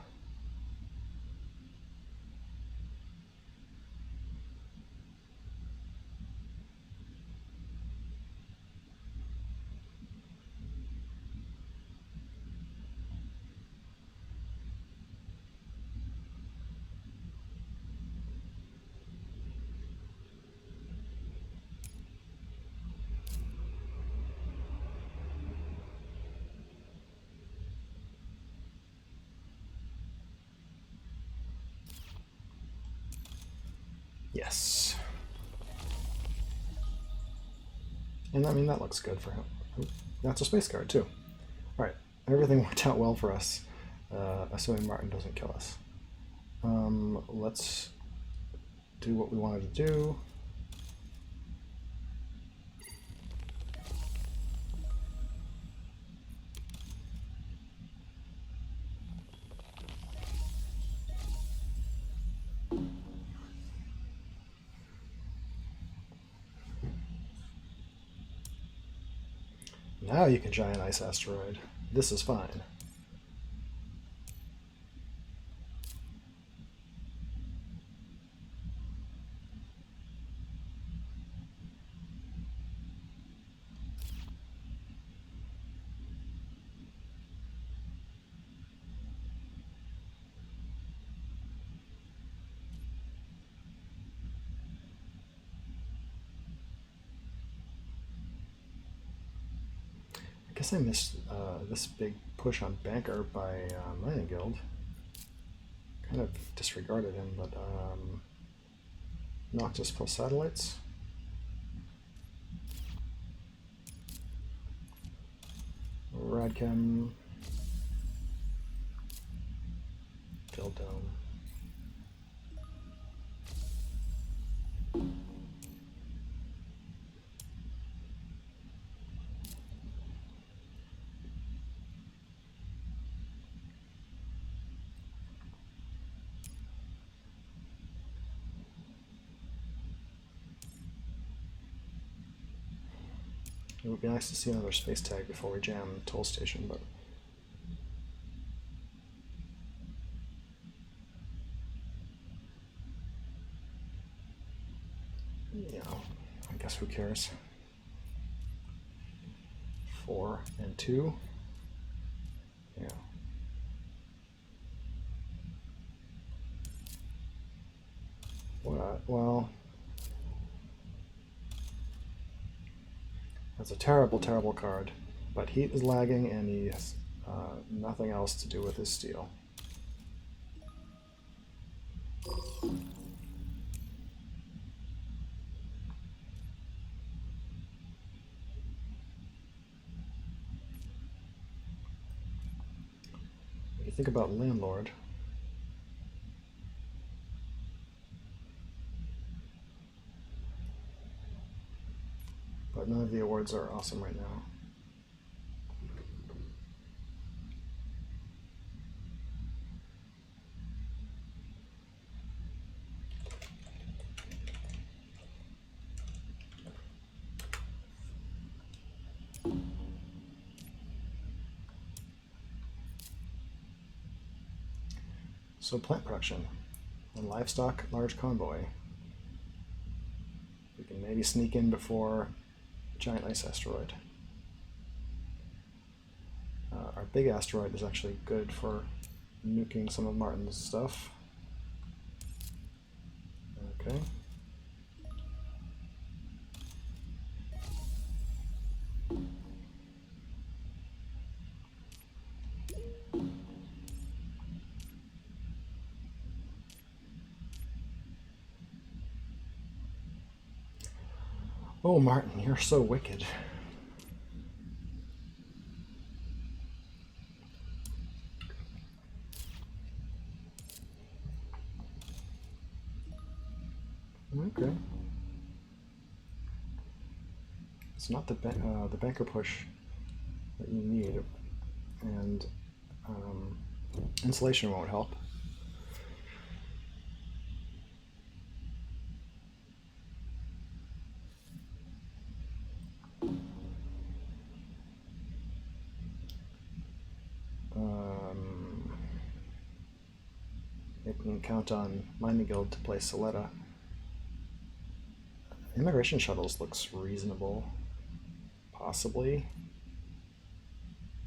Yes. And I mean, that looks good for him. That's a space card, too. Alright, everything worked out well for us, assuming Martin doesn't kill us. Let's do what we wanted to do. Now you can giant ice asteroid. This is fine. I guess I missed this big push on Banker by Mining Guild. Kind of disregarded him, but Noctis plus satellites. Radchem. Guild Dome. It would be nice to see another space tag before we jam Toll Station, but you know, I guess who cares? 4 and 2. Yeah. What? Well, that's a terrible, terrible card. But heat is lagging, and he has nothing else to do with his steel. If you think about Landlord, but none of the awards are awesome right now. So plant production and livestock large convoy. We can maybe sneak in before giant ice asteroid. Our big asteroid is actually good for nuking some of Martin's stuff. Okay. Oh, Martin, you're so wicked. Okay. It's not the banker push that you need, and insulation won't help. You can count on Mining Guild to play Soletta. Immigration shuttles looks reasonable. Possibly.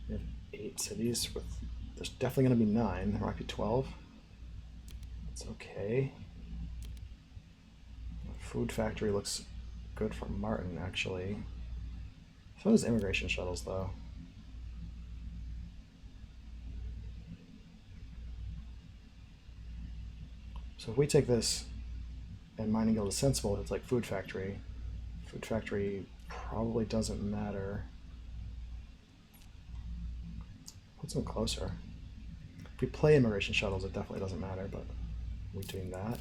We have 8 cities with. There's definitely going to be 9. There might be 12. It's okay. The food factory looks good for Martin, actually. So does immigration shuttles, though. So if we take this, and Mining Guild is sensible, it's like Food Factory. Food Factory probably doesn't matter. Puts them closer. If we play Immigration Shuttles, it definitely doesn't matter, but we're doing that.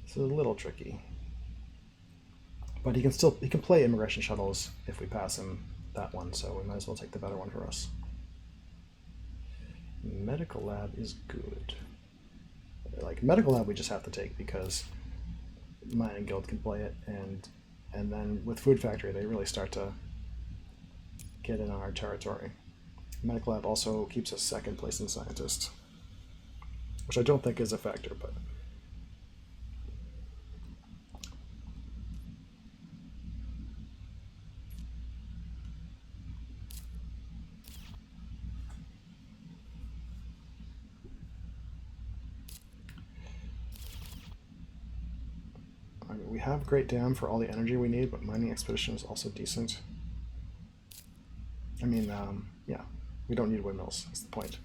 It's a little tricky. But he can play Immigration Shuttles if we pass him that one, so we might as well take the better one for us. Medical Lab is good. Like Medical Lab we just have to take because Mining Guild can play it, and then with Food Factory they really start to get in on our territory. Medical Lab also keeps us second place in Scientist, which I don't think is a factor, but I mean, we have Great Dam for all the energy we need, but Mining Expedition is also decent. I mean, yeah, we don't need windmills, that's the point.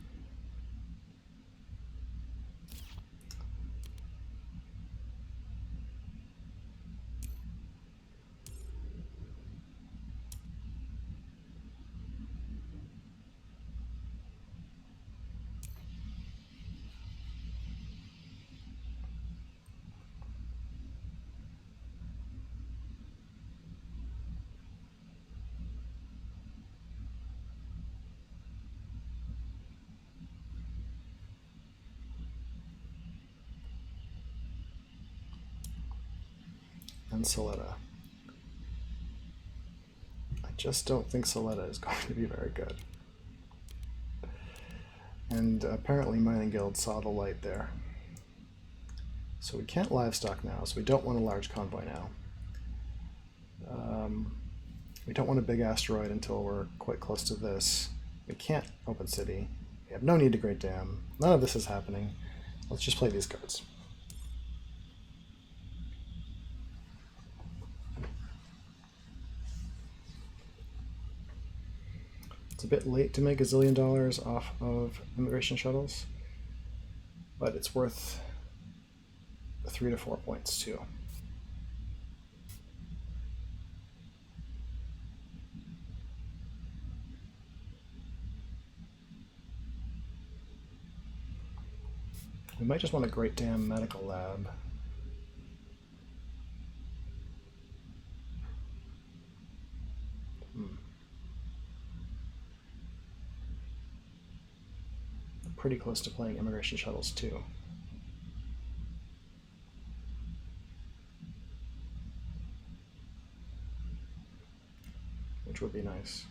And Soletta. I just don't think Soletta is going to be very good. And apparently Mining Guild saw the light there. So we can't livestock now, so we don't want a large convoy now. We don't want a big asteroid until we're quite close to this. We can't open city. We have no need to Great Dam. None of this is happening. Let's just play these cards. It's a bit late to make $1 zillion off of immigration shuttles, but it's worth 3 to 4 points too. We might just want a Great Dam Medical Lab. Pretty close to playing immigration shuttles too. Which would be nice.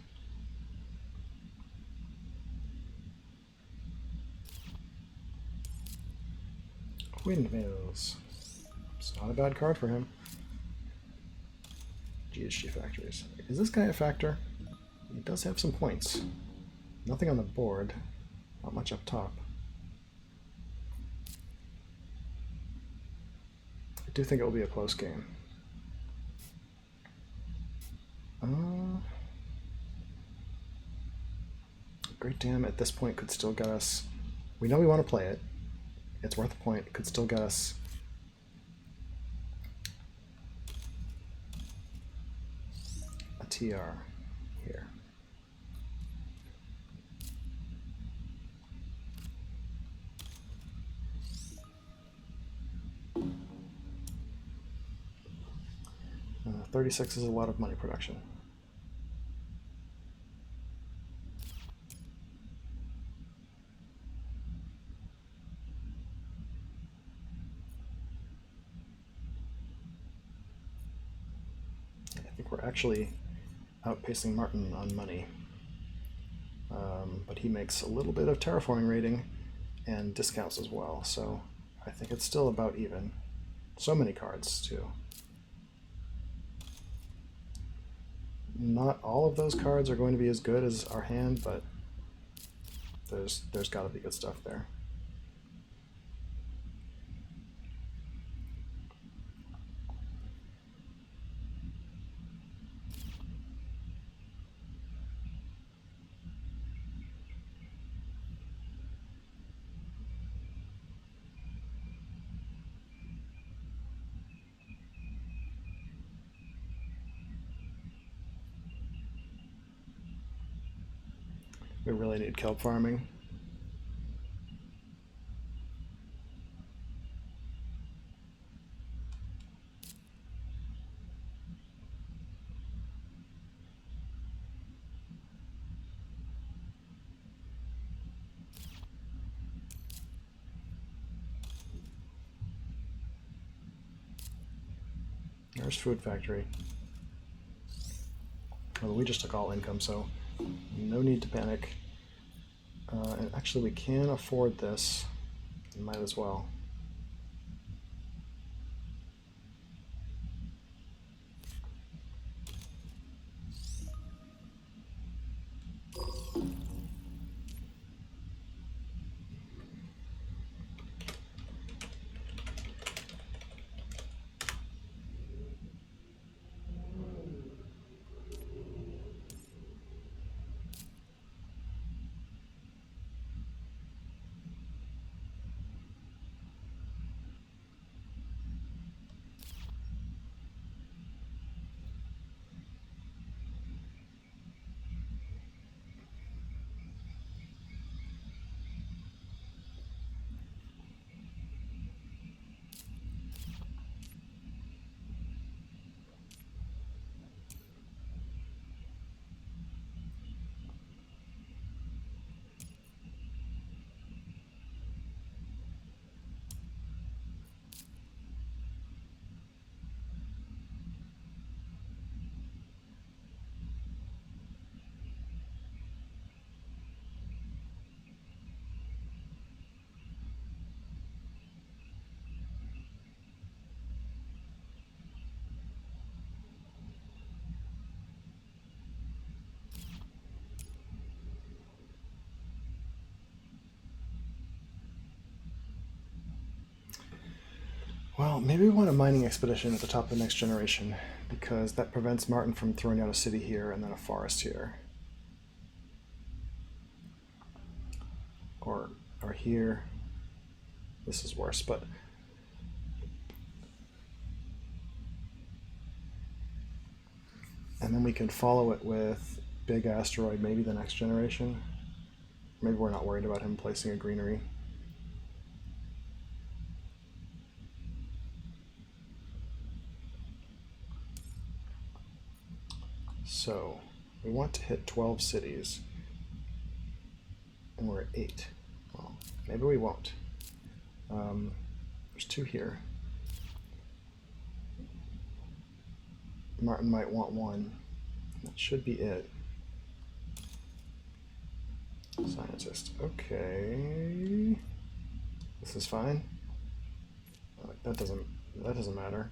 Windmills. It's not a bad card for him. GHG factories. Is this guy a factor? He does have some points. Nothing on the board. Not much up top. I do think it will be a close game. Great Dam at this point could still get us. We know we want to play it. It's worth a point. It could still get us. A TR here. Uh, 36 is a lot of money production. I think we're actually outpacing Martin on money. But he makes a little bit of terraforming rating and discounts as well, so I think it's still about even. So many cards too. Not all of those cards are going to be as good as our hand, but there's got to be good stuff there. We really need kelp farming. There's food factory. Well, we just took all income, so no need to panic. And actually, we can afford this. Might as well. Well, maybe we want a mining expedition at the top of the next generation, because that prevents Martin from throwing out a city here and then a forest here. Or here. This is worse, but... And then we can follow it with big asteroid, maybe the next generation. Maybe we're not worried about him placing a greenery. So, we want to hit 12 cities, and we're at 8. Well, maybe we won't. There's 2 here. Martin might want 1. That should be it. Scientist. Okay. This is fine. That doesn't matter.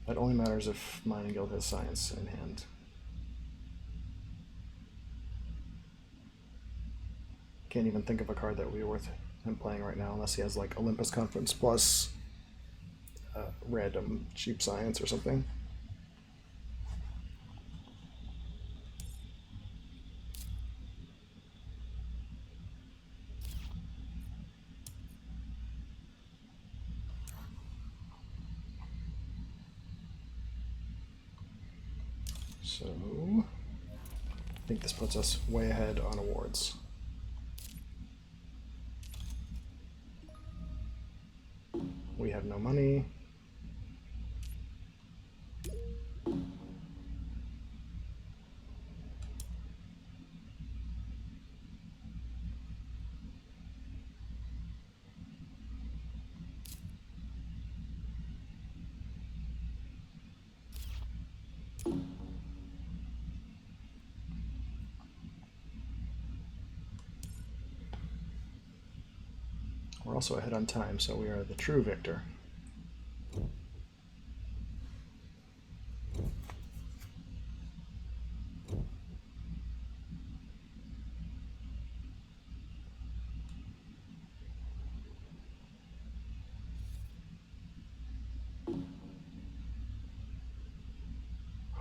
That only matters if Mining Guild has science in hand. Can't even think of a card that would be worth him playing right now unless he has like Olympus Conference plus random cheap science or something. So, I think this puts us way ahead on awards. We have no money. We're also ahead on time, so we are the true victor.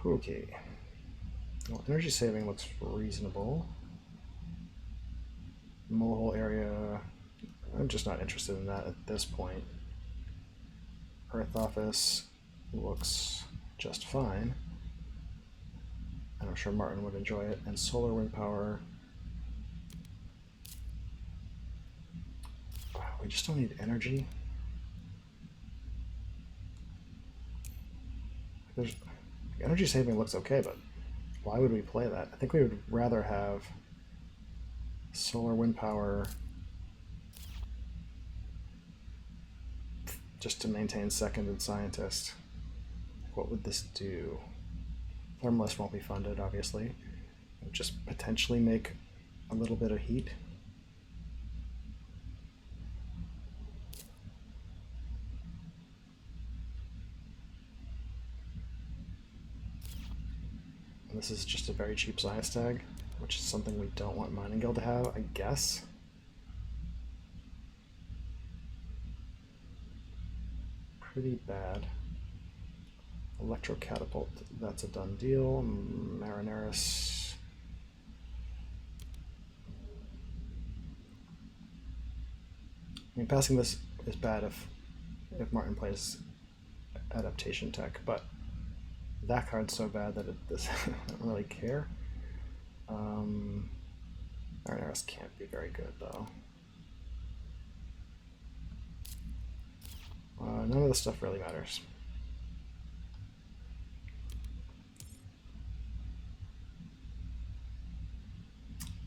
Okay. Well, energy saving looks reasonable. Mole area, I'm just not interested in that at this point. Earth office looks just fine. I don't I'm sure Martin would enjoy it. And solar wind power. We just don't need energy. There's energy saving looks okay, but why would we play that? I think we would rather have solar wind power just to maintain second and scientist. What would this do? Thermalist won't be funded, obviously. It would just potentially make a little bit of heat. And this is just a very cheap science tag, which is something we don't want Mining Guild to have, I guess. Pretty bad. Electro Catapult, that's a done deal. Marineris. I mean, passing this is bad if Martin plays adaptation tech, but that card's so bad that I don't really care. Marineris can't be very good, though. None of this stuff really matters.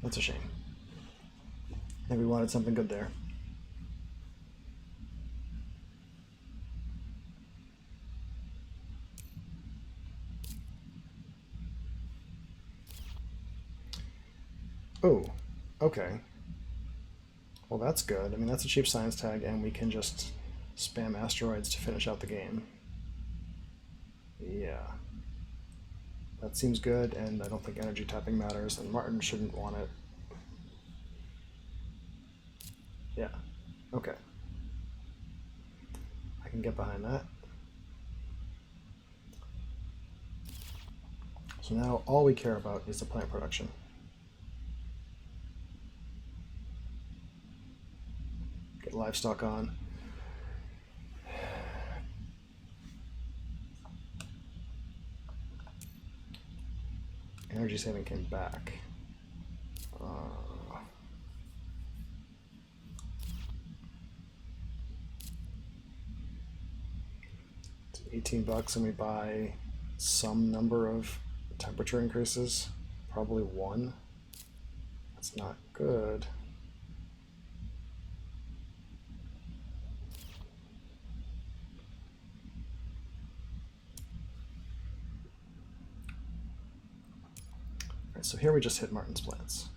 That's a shame. I think we wanted something good there. Oh, okay. Well, that's good. I mean, that's a cheap science tag, and we can just spam asteroids to finish out the game. Yeah. That seems good, and I don't think energy tapping matters, and Martin shouldn't want it. Yeah. Okay. I can get behind that. So now all we care about is the plant production. Get livestock on. Energy saving came back. 18 bucks, and we buy some number of temperature increases. Probably one. That's not good. Alright, so here we just hit Martin's plants.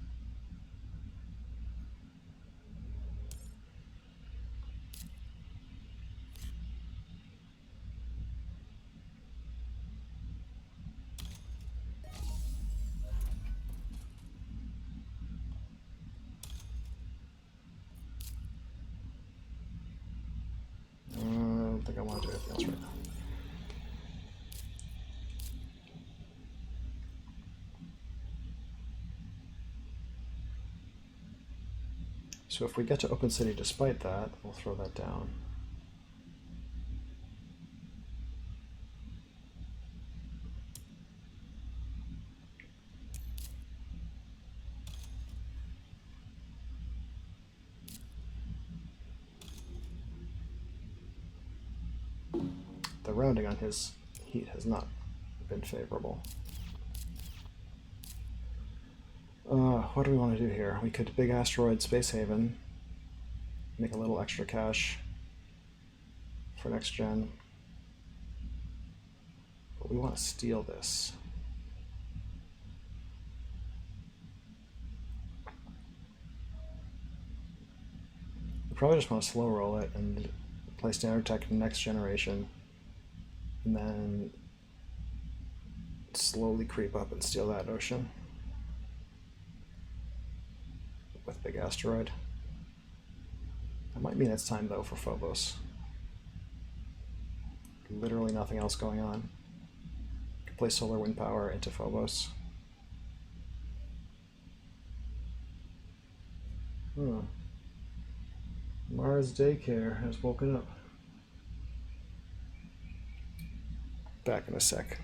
I don't think I want to do anything else right now. So if we get to open city despite that, we'll throw that down. The rounding on his heat has not been favorable. What do we want to do here? We could big asteroid Space Haven, make a little extra cash for next gen, but we want to steal this. We probably just want to slow roll it and play standard tech next generation, and then slowly creep up and steal that ocean with big asteroid. That might mean it's time though for Phobos. Literally nothing else going on. Could play solar wind power into Phobos. Mars Daycare has woken up. Back in a sec.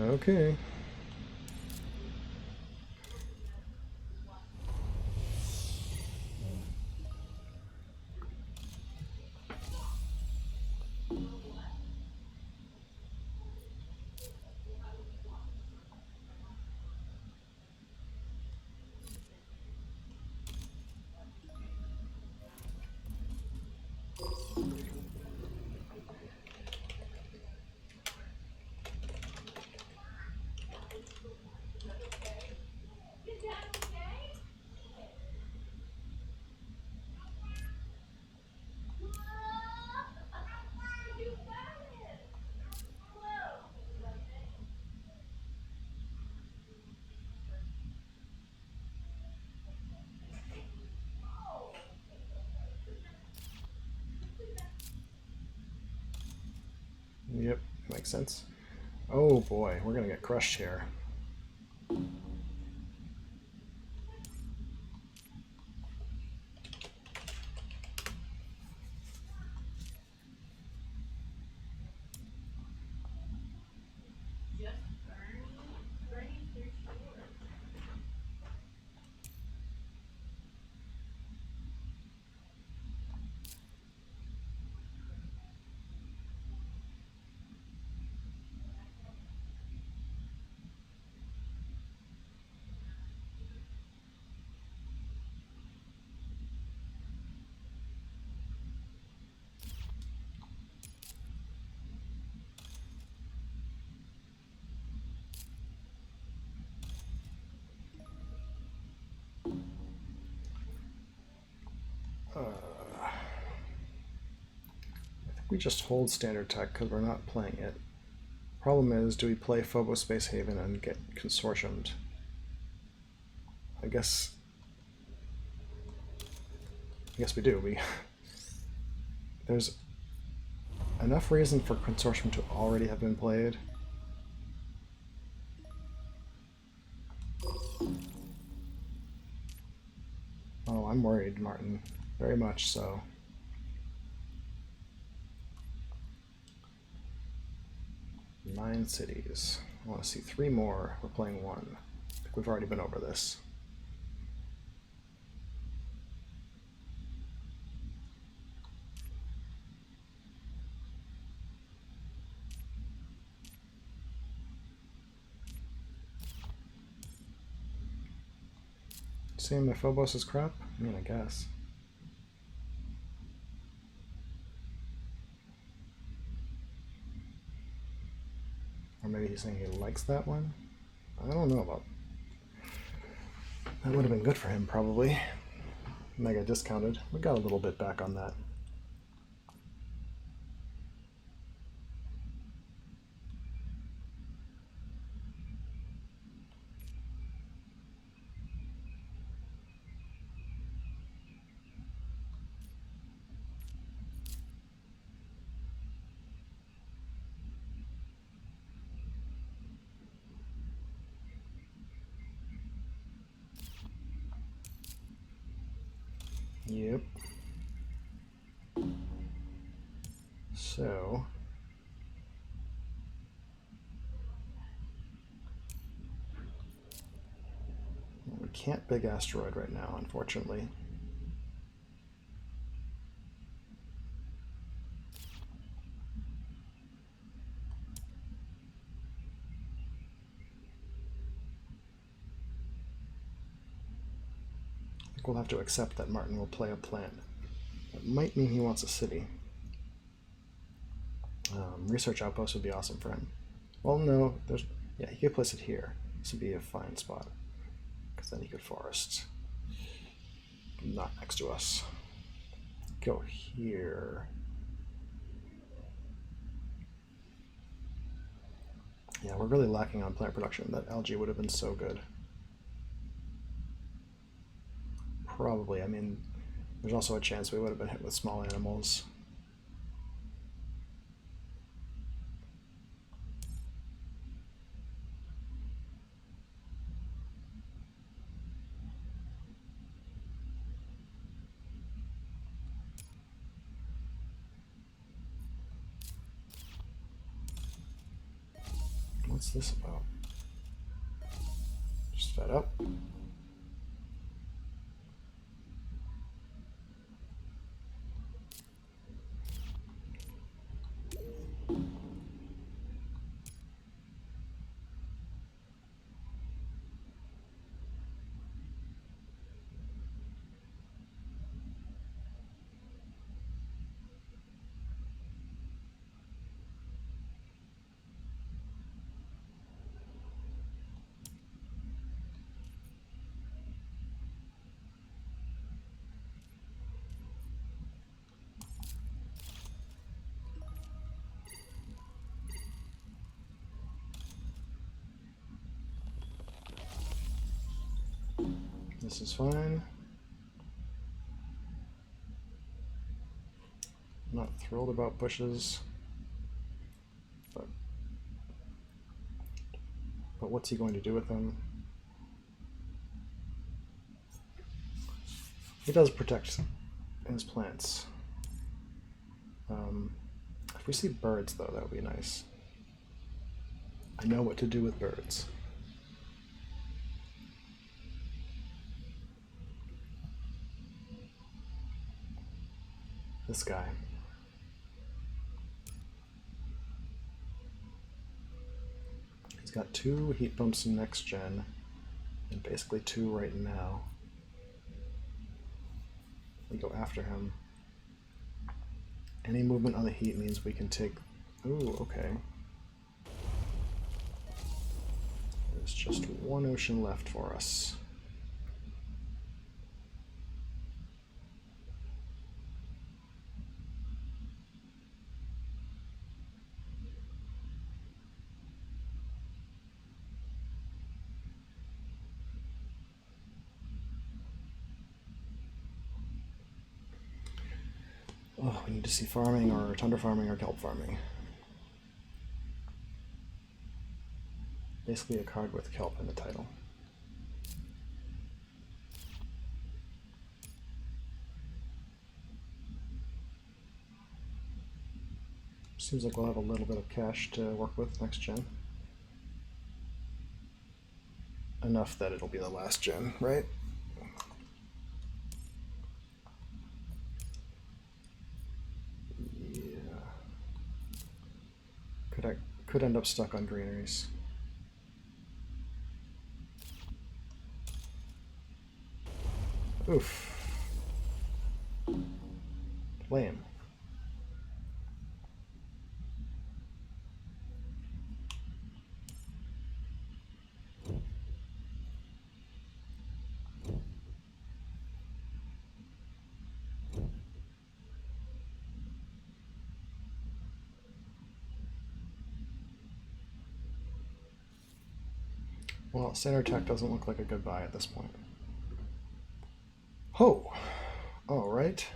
Okay. Yep, makes sense. Oh boy, we're gonna get crushed here. I think we just hold standard tech because we're not playing it. Problem is, do we play Phobos Space Haven and get consortiumed? I guess we do. There's enough reason for consortium to already have been played. Oh, I'm worried, Martin. Very much so. Nine cities. I want to see 3 more. We're playing 1. I think we've already been over this. Saying my Phobos is crap? I mean, I guess. Or maybe he's saying he likes that one? I don't know about. That would have been good for him, probably. Mega discounted. We got a little bit back on that. Yep. So we can't big asteroid right now, unfortunately. I think we'll have to accept that Martin will play a plant. That might mean he wants a city. Research outpost would be awesome for him. Well, no, yeah, he could place it here. This would be a fine spot, because then he could forest. Not next to us. Go here. Yeah, we're really lacking on plant production. That algae would have been so good. Probably. I mean, there's also a chance we would have been hit with small animals. What's this about? Just fed up. This is fine. Not thrilled about bushes, but what's he going to do with them? He does protect his plants. If we see birds, though, that would be nice. I know what to do with birds. This guy. He's got 2 heat pumps in next gen, and basically 2 right now. We go after him. Any movement on the heat means we can take... Ooh, okay. There's just 1 ocean left for us. Oh, we need to see farming or tundra farming or kelp farming. Basically a card with kelp in the title. Seems like we'll have a little bit of cash to work with next gen. Enough that it'll be the last gen, right? Could end up stuck on greeneries. Oof. Lame. Well, center tech doesn't look like a good buy at this point. Oh, all right.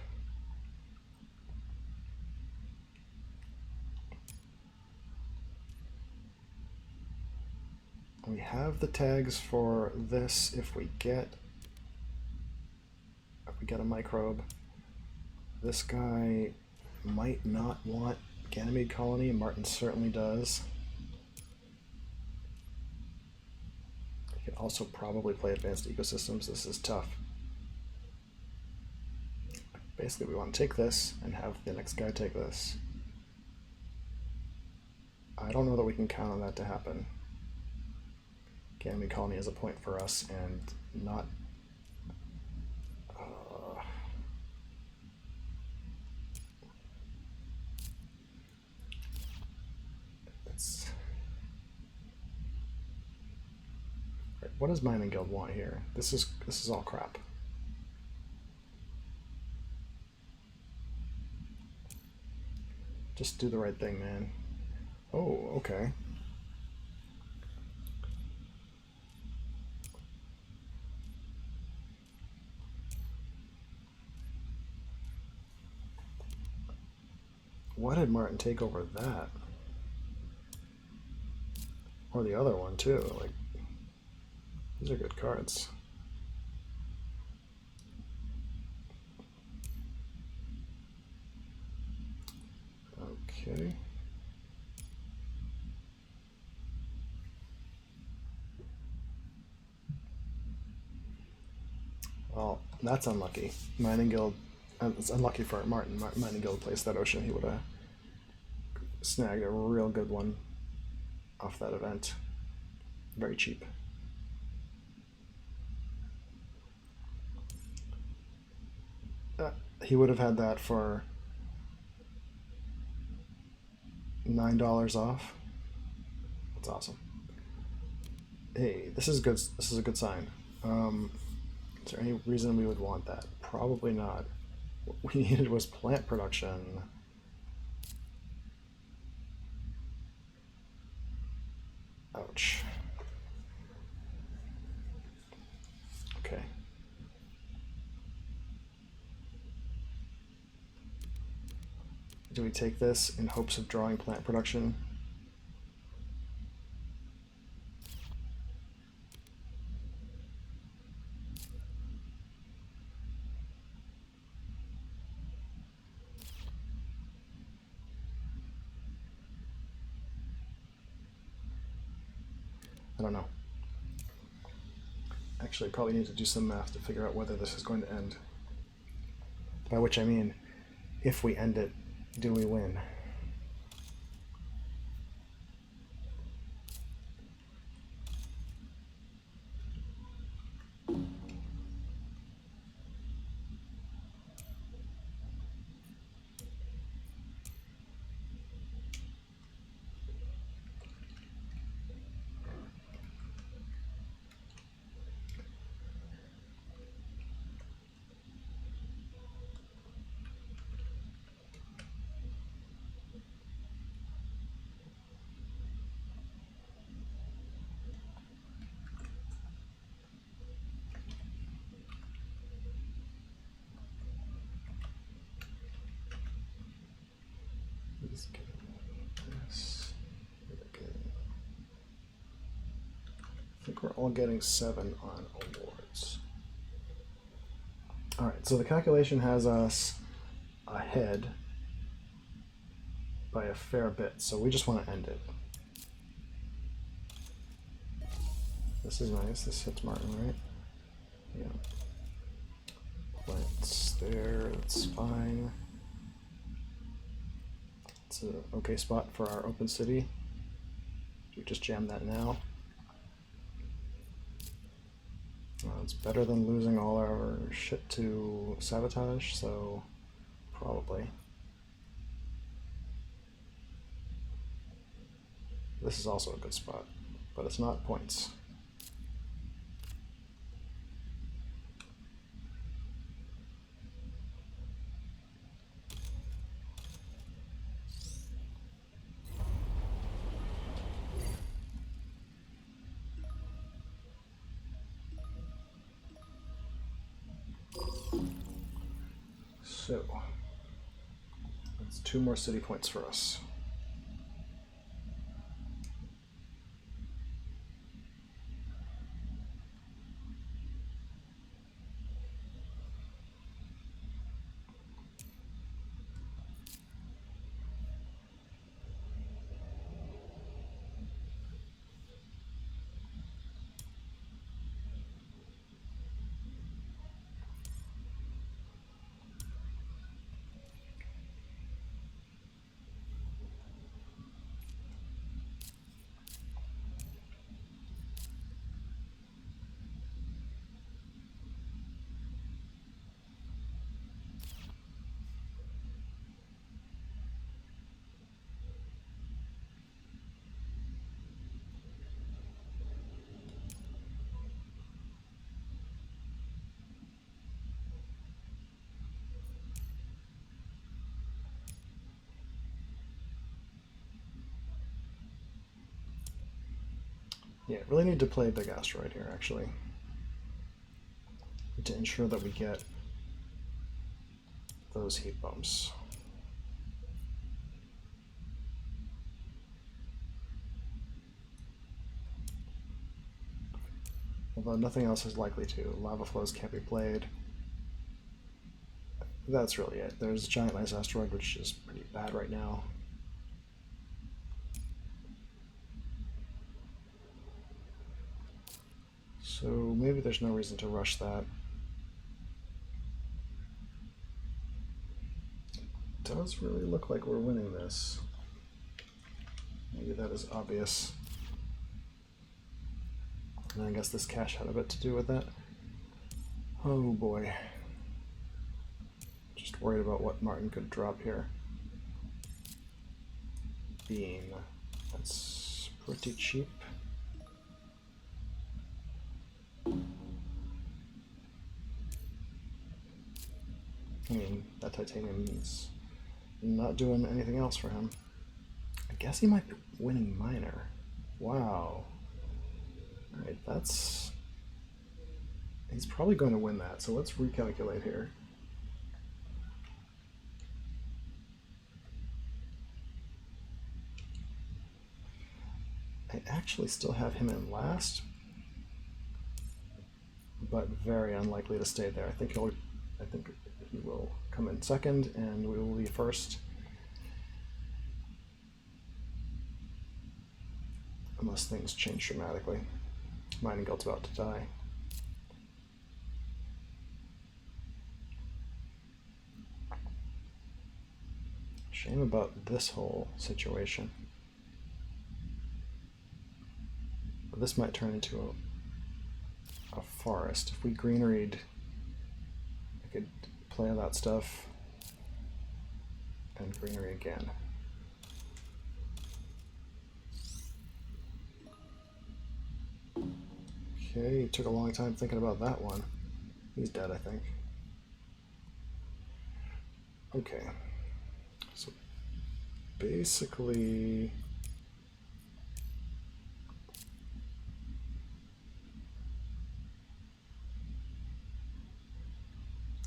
We have the tags for this if we get a microbe. This guy might not want Ganymede Colony, and Martin certainly does. He could also probably play Advanced Ecosystems. This is tough. Basically, we want to take this and have the next guy take this. I don't know that we can count on that to happen. Ganymede Colony is a point for us, and not... What does Mining Guild want here? This is all crap. Just do the right thing, man. Oh, okay. Why did Martin take over that? Or the other one too, like... These are good cards. Okay. Well, that's unlucky. Mining Guild, it's unlucky for Martin. Mining Guild placed that ocean. He would have snagged a real good one off that event. Very cheap. He would have had that for $9 off. That's awesome. Hey, this is good. This is a good sign. Is there any reason we would want that? Probably not. What we needed was plant production. Ouch. Okay. Do we take this in hopes of drawing plant production? I don't know. Actually, probably need to do some math to figure out whether this is going to end. By which I mean, if we end it, do we win? I think we're all getting 7 on awards. All right, so the calculation has us ahead by a fair bit, so we just want to end it. This is nice. This hits Martin, right? Yeah. Plants there. That's fine. It's an okay spot for our open city. We just jam that now. It's better than losing all our shit to sabotage, so probably. This is also a good spot, but it's not points. So, that's 2 more city points for us. Yeah, really need to play Big Asteroid here, actually, to ensure that we get those heat bumps. Although nothing else is likely to. Lava flows can't be played. That's really it. There's Giant Ice Asteroid, which is pretty bad right now. So maybe there's no reason to rush that. does really look like we're winning this. Maybe that is obvious. And I guess this cache had a bit to do with that. Oh boy. Just worried about what Martin could drop here. Bean. That's pretty cheap. I mean, that titanium's not doing anything else for him. I guess he might be winning minor. Wow. Alright, that's... He's probably going to win that, so let's recalculate here. I actually still have him in last, but very unlikely to stay there. I think he will come in second, and we will be first. Unless things change dramatically. Mining Guild's about to die. Shame about this whole situation. But this might turn into a forest. If we greeneried, I could play all that stuff and greenery again. Okay, it took a long time thinking about that one. He's dead, I think. Okay. So basically,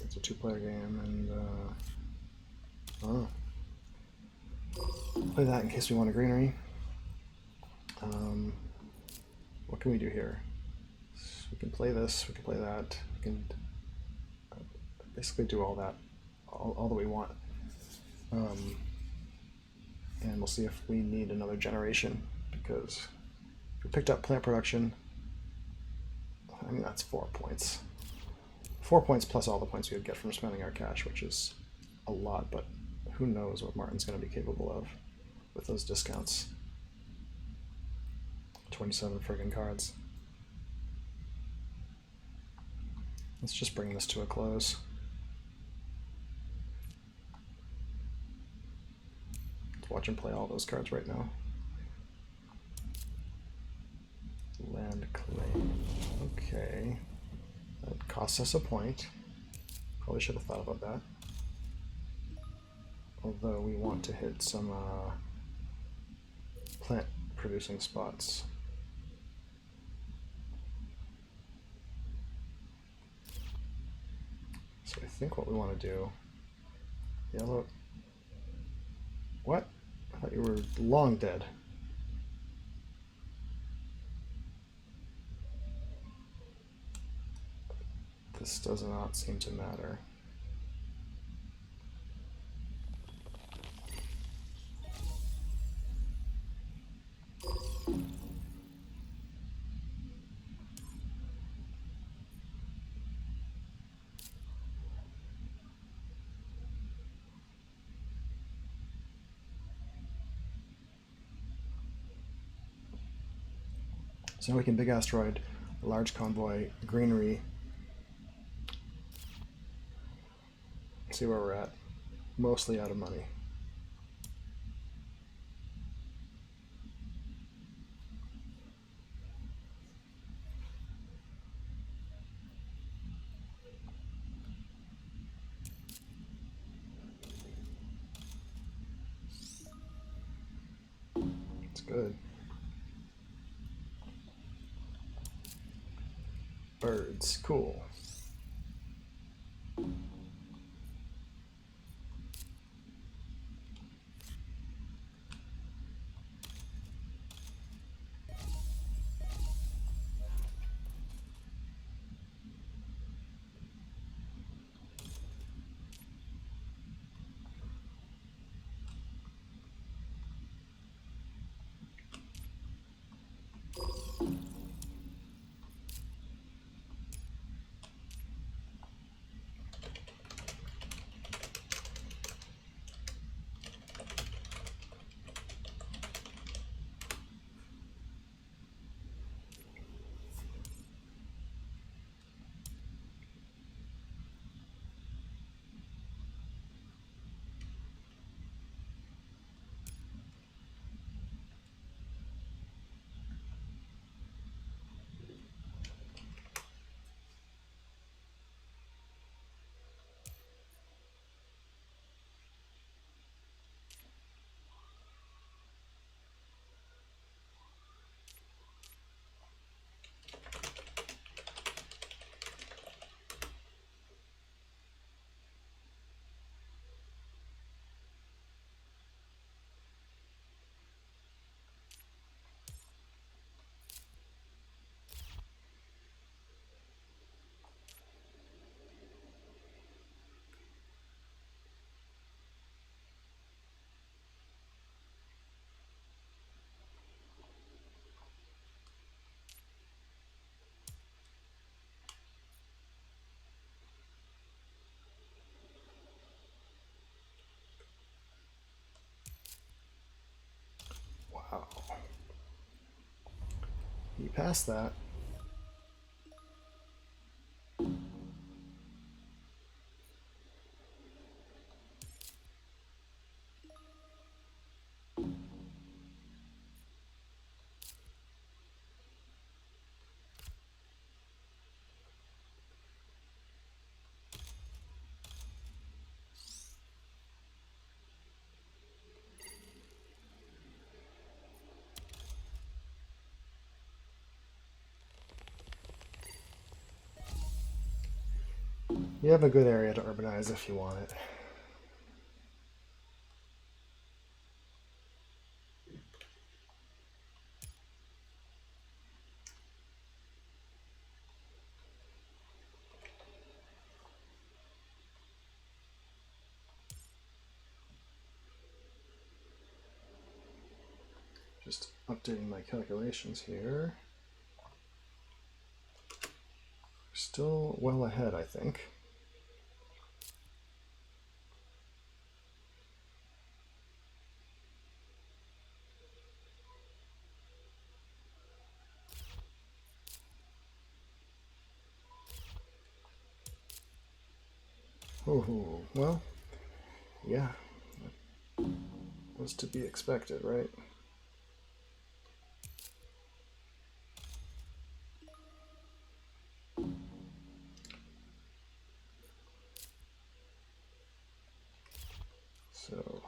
it's a two-player game, and play that in case we want a greenery. What can we do here? We can play this, we can play that, we can basically do all that, all that we want. And we'll see if we need another generation, because if we picked up plant production, I mean, that's 4 points. 4 points plus all the points we would get from spending our cash, which is a lot, but who knows what Martin's going to be capable of with those discounts. 27 friggin' cards. Let's just bring this to a close. Let's watch him play all those cards right now. Land claim. Okay. That costs us a point. Probably should have thought about that. Although we want to hit some plant producing spots. So I think what we want to do, yellow, what? I thought you were long dead. This does not seem to matter. So we can big asteroid, large convoy, greenery. See where we're at. Mostly out of money. It's good. Birds, cool. We passed that. You have a good area to urbanize if you want it. Just updating my calculations here. Still well ahead, I think. Oh, well, yeah, was to be expected, right? So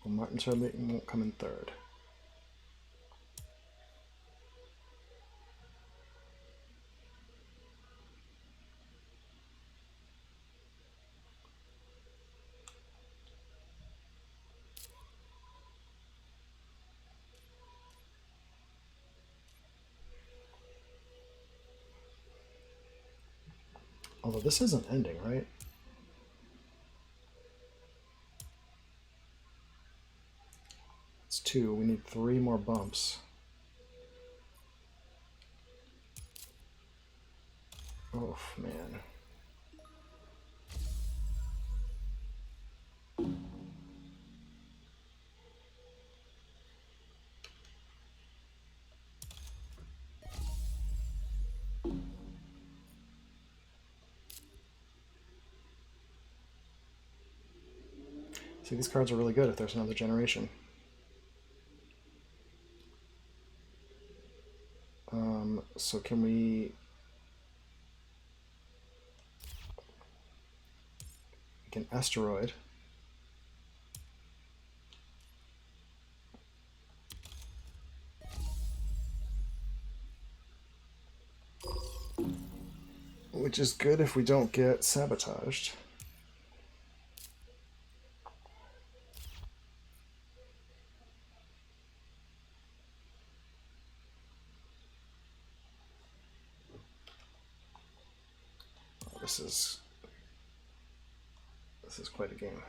well, Martin Turbitin won't come in third. Although this isn't ending, right? It's 2. We need 3 more bumps. Oh, man. See, these cards are really good if there's another generation. So can we can asteroid. Which is good if we don't get sabotaged. Oh, this is quite a game.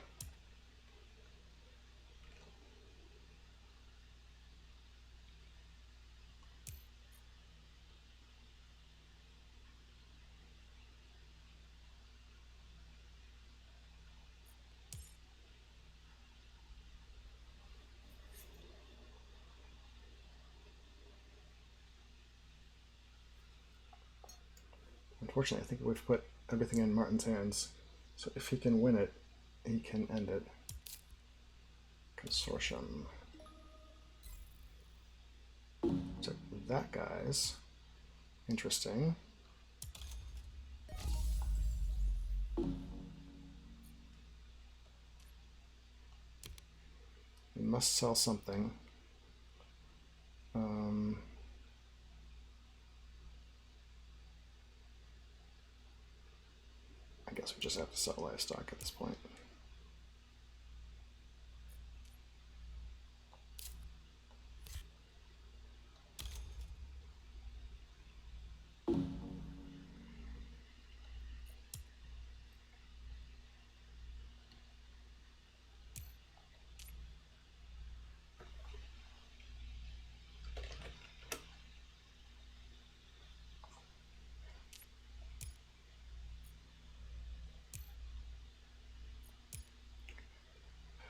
Unfortunately, I think we've put everything in Martin's hands. So if he can win it, he can end it. Consortium. So that guy's interesting. We must sell something. I guess we just have to sell livestock at this point.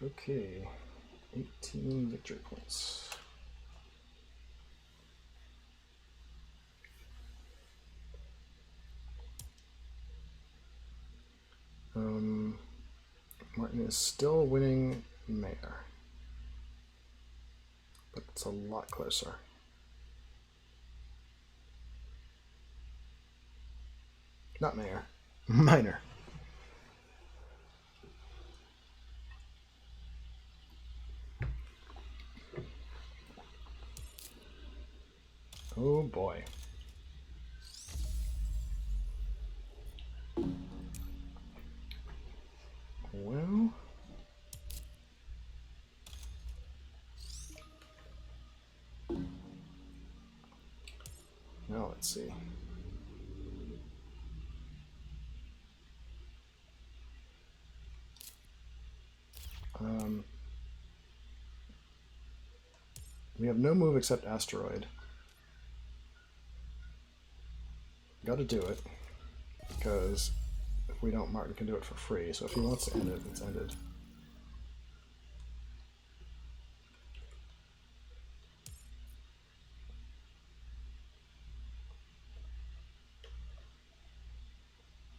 Okay, 18 victory points. Martin is still winning mayor, but it's a lot closer. Not mayor, minor. Oh boy. Well, now let's see. We have no move except asteroid. Got to do it, because if we don't, Martin can do it for free. So if he wants to end it, it's ended.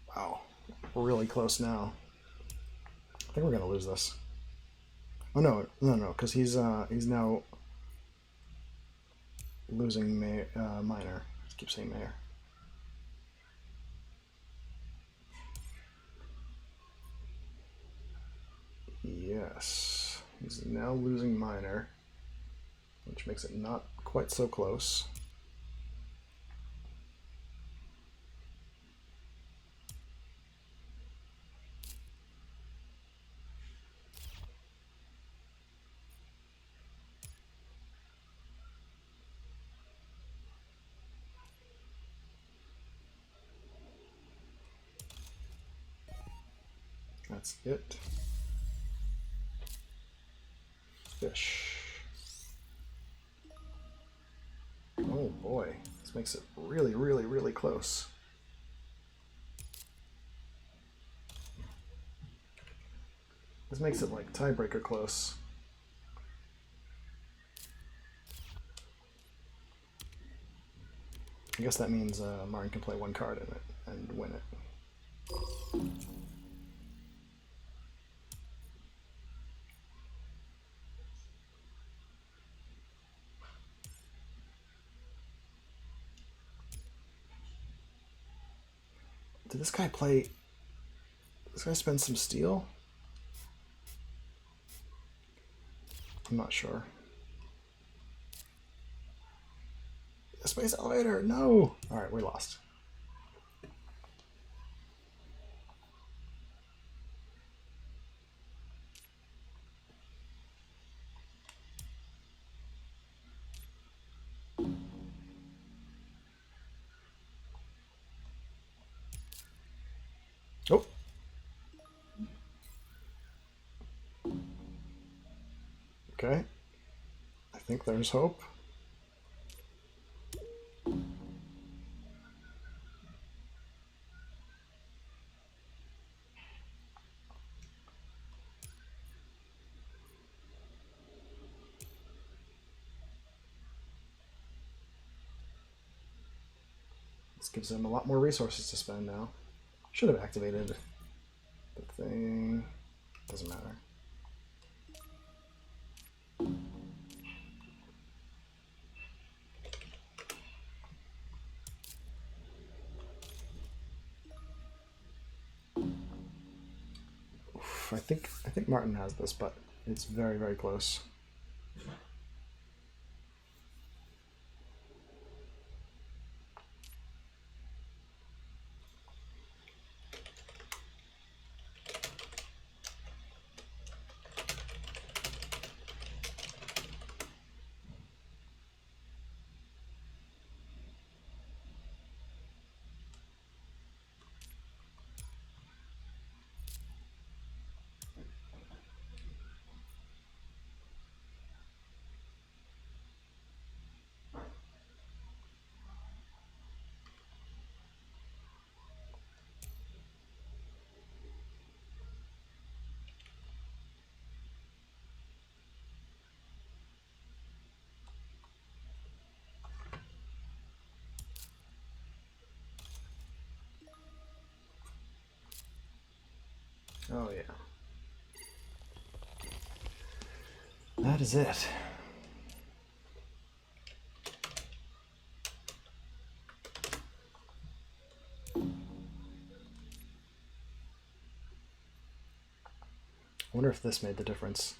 Wow, we're really close now. I think we're gonna lose this. Oh no, because he's now losing minor. I keep saying mayor. Yes, he's now losing minor, which makes it not quite so close. That's it. Fish. Oh boy, this makes it really, really, really close. This makes it like tiebreaker close. I guess that means Martin can play one card in it and win it. Did this guy play... This guy spend some steel? I'm not sure. A space elevator! No! Alright, we lost. Oh! Okay. I think there's hope. This gives him a lot more resources to spend now. Should have activated the thing. Doesn't matter. Oof, I think Martin has this, but it's very, very close. Oh yeah. That is it. I wonder if this made the difference.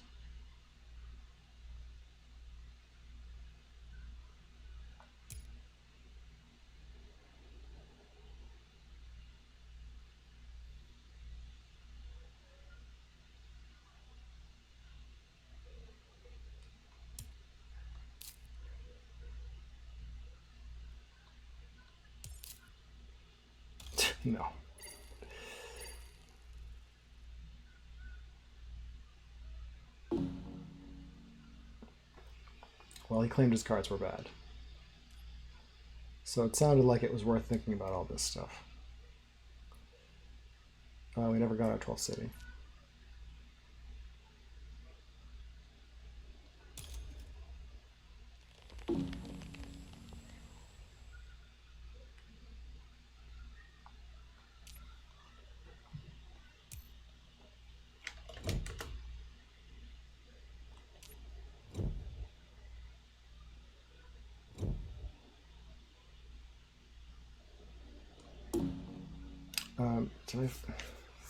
No. Well, he claimed his cards were bad. So it sounded like it was worth thinking about all this stuff. We never got our 12th city.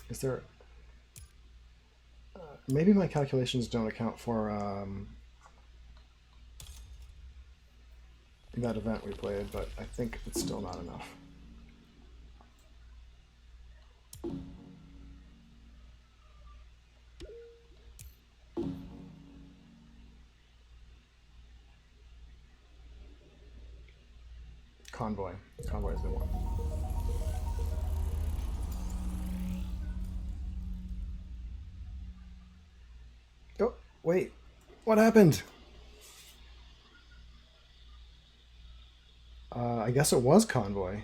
Is there... maybe my calculations don't account for that event we played, but I think it's still not enough. Convoy. Convoy is the one. Oh, wait. What happened? I guess it was Convoy.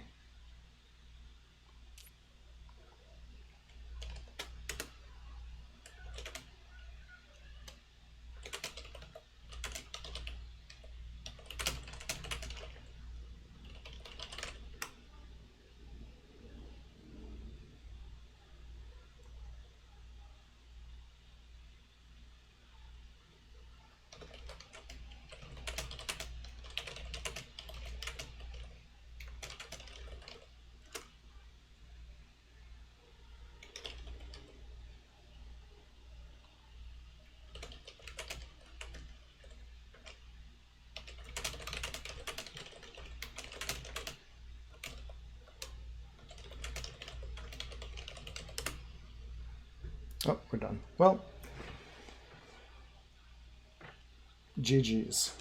Oh, we're done. Well, GG's.